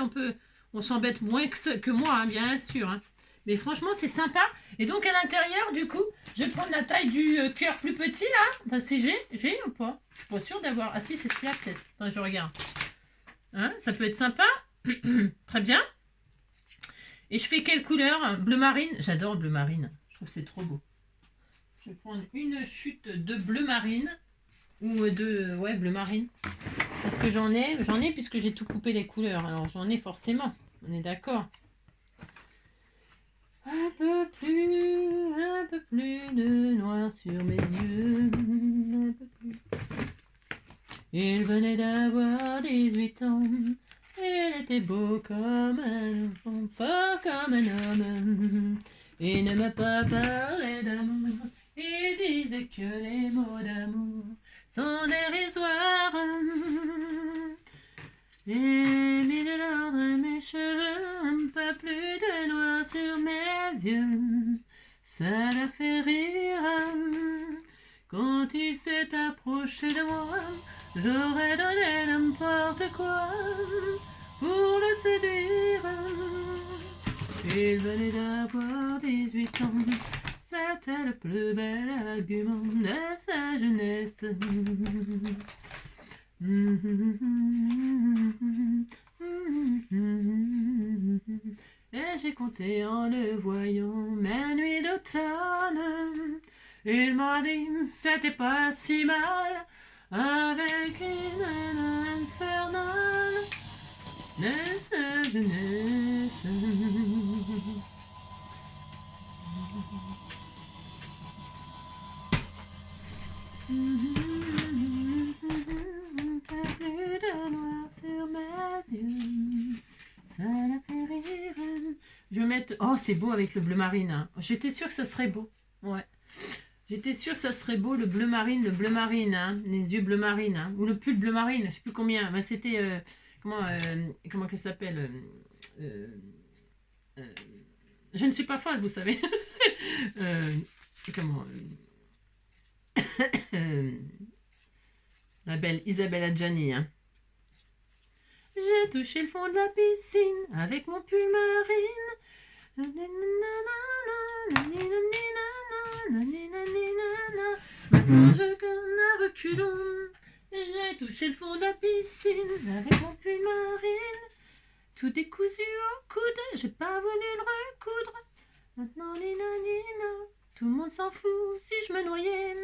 on s'embête moins que moi, hein, bien sûr. Hein. Mais franchement, c'est sympa. Et donc à l'intérieur, du coup, je vais prendre la taille du cœur plus petit là. Enfin, si j'ai ou pas? Je suis pas sûre d'avoir. Ah si, c'est celui-là peut-être. Attends, je regarde. Hein, ça peut être sympa. Très bien. Et je fais quelle couleur? Bleu marine. J'adore bleu marine. Je trouve que c'est trop beau. Je vais prendre une chute de bleu marine. Ou de... Ouais, bleu marine. Parce que j'en ai puisque j'ai tout coupé les couleurs. Alors j'en ai forcément. On est d'accord. Un peu plus de noir sur mes yeux. Un peu plus. Il venait d'avoir 18 ans. Il était beau comme un enfant, fort comme un homme. Il ne m'a pas parlé d'amour. Il disait que les mots d'amour sont dérisoires. J'ai mis de l'ordre à mes cheveux, un peu plus de noir sur mes yeux. Ça l'a fait rire. Quand il s'est approché de moi, j'aurais donné n'importe quoi pour le séduire. Il venait d'avoir 18 ans, c'était le plus bel argument de sa jeunesse. Et j'ai compté en le voyant, ma nuit d'automne, Il m'a dit, c'était pas si mal, avec une haine infernale de sa jeunesse. Plus de noir sur mes yeux, ça la fait rire. Je vais mettre... Oh, c'est beau avec le bleu marine. Hein. J'étais sûre que ça serait beau. Ouais. J'étais sûre que ça serait beau, le bleu marine, hein. Les yeux bleu marine. Hein. Ou le pull bleu marine, je sais plus combien. Ben, c'était... comment qu'elle s'appelle euh, euh, Je ne suis pas folle, vous savez. euh, comment La belle Isabelle Adjani. Hein. J'ai touché le fond de la piscine avec mon pull marine. Maintenant je connais un reculon. J'ai touché le fond de la piscine avec mon pull marine. Tout décousu au coude, j'ai pas voulu le recoudre. Maintenant, tout le monde s'en fout si je me noyais.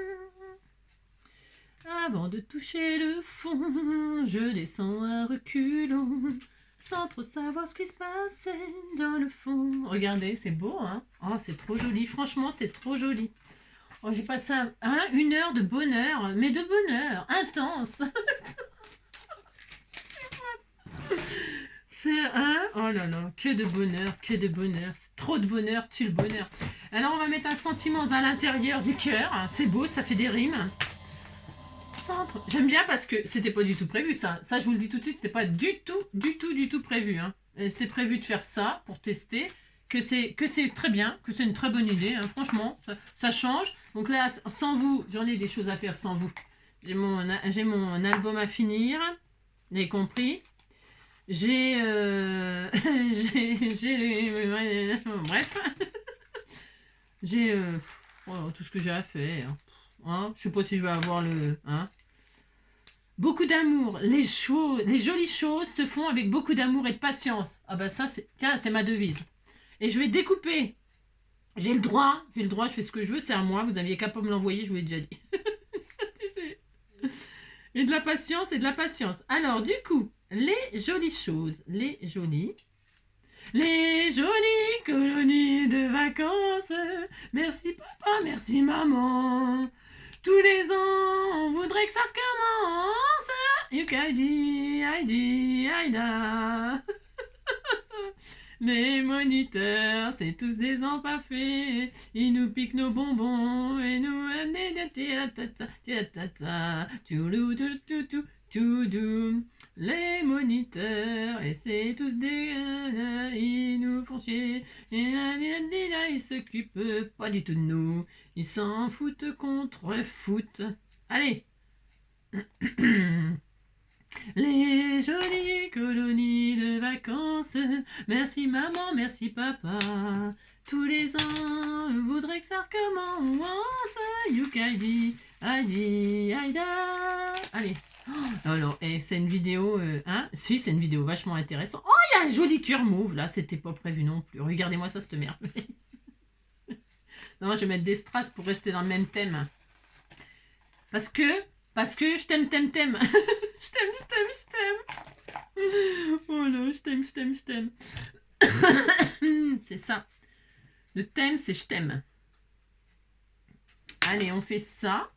Avant de toucher le fond, je descends à reculons, sans trop savoir ce qui se passait dans le fond. Regardez, c'est beau, hein? Oh, c'est trop joli. Franchement, c'est trop joli. Oh, j'ai passé une heure de bonheur, mais de bonheur intense. C'est oh là là, que de bonheur, que de bonheur. C'est trop de bonheur, tue le bonheur. Alors, on va mettre un sentiment à l'intérieur du cœur. C'est beau, ça fait des rimes. J'aime bien parce que c'était pas du tout prévu ça. Ça, je vous le dis tout de suite, c'était pas du tout prévu. Hein. C'était prévu de faire ça pour tester. Que c'est très bien, que c'est une très bonne idée. Hein. Franchement, ça change. Donc là, sans vous, j'en ai des choses à faire sans vous. J'ai mon album à finir. Vous avez compris. J'ai bref. J'ai tout ce que j'ai à faire. Hein. Je sais pas si je vais avoir le... Hein. Beaucoup d'amour. Les jolies choses se font avec beaucoup d'amour et de patience. Ah bah ça, c'est ma devise. Et je vais découper. J'ai le droit, je fais ce que je veux, c'est à moi. Vous n'aviez qu'à pas me l'envoyer, je vous l'ai déjà dit. Tu sais. Et de la patience. Alors, du coup, les jolies choses. Les jolies colonies de vacances. Merci papa, merci maman. Tous les ans, on voudrait que ça recommence. Yukaidi, Aidi, Aïda. Les moniteurs, c'est tous des empaffés. Ils nous piquent nos bonbons et nous... Les moniteurs, et c'est tous des... Ils nous font chier. Ils s'occupent pas du tout de nous. Ils s'en foutent contre foot. Allez. Les jolies colonies de vacances. Merci maman, merci papa. Tous les ans, je voudrais que ça recommence. Yukaidi, Aïdi, Aïda. Allez. Oh non, c'est une vidéo... hein? Si, c'est une vidéo vachement intéressante. Oh, il y a un joli cœur mauve, là. C'était pas prévu non plus. Regardez-moi ça, cette merveille. Non, je vais mettre des strass pour rester dans le même thème. Parce que je t'aime. je t'aime. Oh là, je t'aime. C'est ça. Le thème, c'est je t'aime. Allez, on fait ça.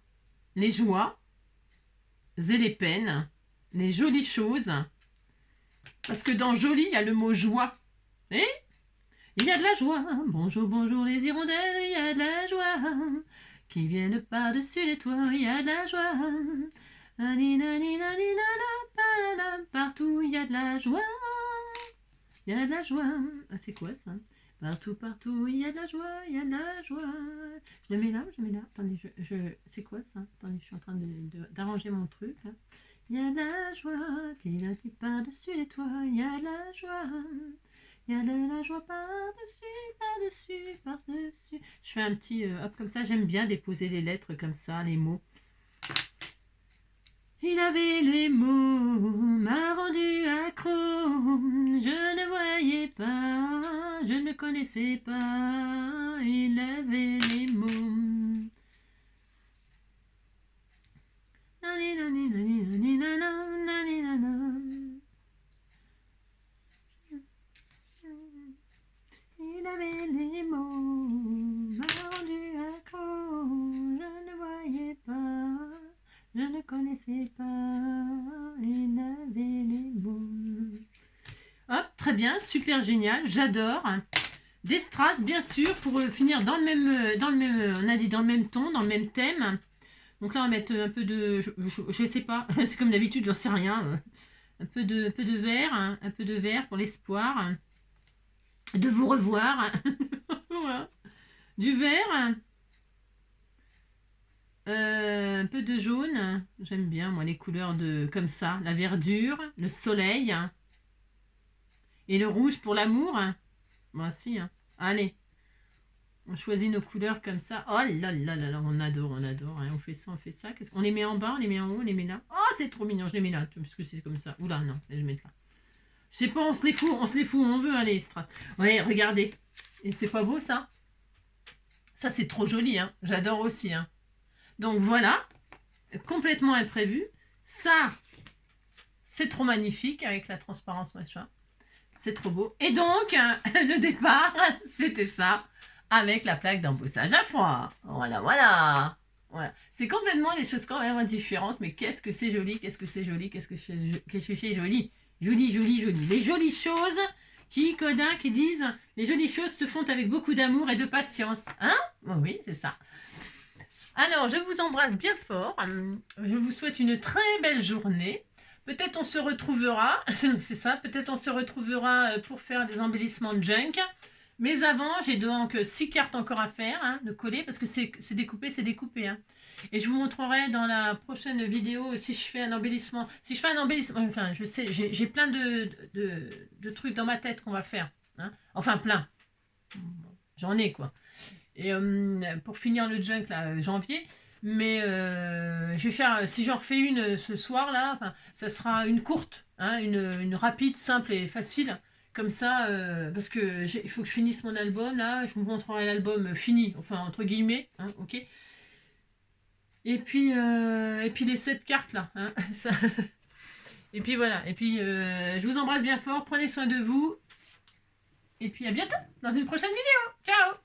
Les joies et les peines. Les jolies choses. Parce que dans joli, il y a le mot joie. Et il y a de la joie. Bonjour, bonjour les hirondelles, il y a de la joie. Qui viennent par-dessus les toits, il y a de la joie. Partout, il y a de la joie. Il y a de la joie. Ah, c'est quoi ça? Partout, il y a de la joie, il y a de la joie. Je le mets là. Attendez, c'est quoi ça? Attendez, je suis en train d'arranger mon truc. Là. Il y a de la joie, qui par-dessus les toits, il y a de la joie. Il y a de la joie par-dessus. Je fais un petit hop comme ça. J'aime bien déposer les lettres comme ça, les mots. Il avait les mots, m'a rendu accro. Je ne voyais pas, je ne connaissais pas. Il avait les mots. n'avait les mots, vendu accro, je ne voyais pas, je ne connaissais pas, il avait les mots. Hop, très bien, super génial, j'adore. Des strass, bien sûr, pour finir dans le même, on a dit dans le même ton, dans le même thème. Donc là, on va mettre un peu de, je sais pas, c'est comme d'habitude, j'en sais rien. Un peu de vert, hein, un peu de vert pour l'espoir de vous revoir. Voilà. Du vert, un peu de jaune. J'aime bien, moi, les couleurs de comme ça, la verdure, le soleil. Et le rouge pour l'amour. Moi aussi. Hein. Allez, on choisit nos couleurs comme ça. Oh là là là là, on adore, on adore. Hein. On fait ça, on fait ça. Qu'est-ce qu'on les met en bas, on les met en haut, on les met là. Oh, c'est trop mignon, je les mets là, parce que c'est comme ça. Oula, non, je vais mettre là. Je sais pas, on se les fout où on veut, allez, Strat. Ouais, regardez. Et c'est pas beau, ça? Ça, c'est trop joli, hein. J'adore aussi, hein. Donc, voilà. Complètement imprévu. Ça, c'est trop magnifique avec la transparence, machin. C'est trop beau. Et donc, le départ, c'était ça, avec la plaque d'embossage à froid. Voilà, voilà. Voilà. C'est complètement des choses quand même différentes, mais qu'est-ce que c'est joli, qu'est-ce que c'est joli, qu'est-ce que c'est joli. Joli, joli, joli. Les jolies choses qui disent les jolies choses se font avec beaucoup d'amour et de patience. Hein? Oui, c'est ça. Alors, je vous embrasse bien fort. Je vous souhaite une très belle journée. Peut-être on se retrouvera, c'est ça, peut-être on se retrouvera pour faire des embellissements de junk. Mais avant, j'ai donc 6 cartes encore à faire, hein, de coller, parce que c'est découpé. Hein. Et je vous montrerai dans la prochaine vidéo si je fais un embellissement. Si je fais un embellissement, enfin, je sais, j'ai plein de trucs dans ma tête qu'on va faire. Hein. Enfin, plein. J'en ai, quoi. Et pour finir le junk, là, janvier. Mais je vais faire, si j'en refais une ce soir là, ça sera une courte, hein, une rapide, simple et facile, comme ça, parce que il faut que je finisse mon album là, je vous montrerai l'album fini, enfin entre guillemets, hein, ok. Et puis les 7 cartes là, hein, ça. Et puis voilà, et puis je vous embrasse bien fort, prenez soin de vous, et puis à bientôt dans une prochaine vidéo, ciao.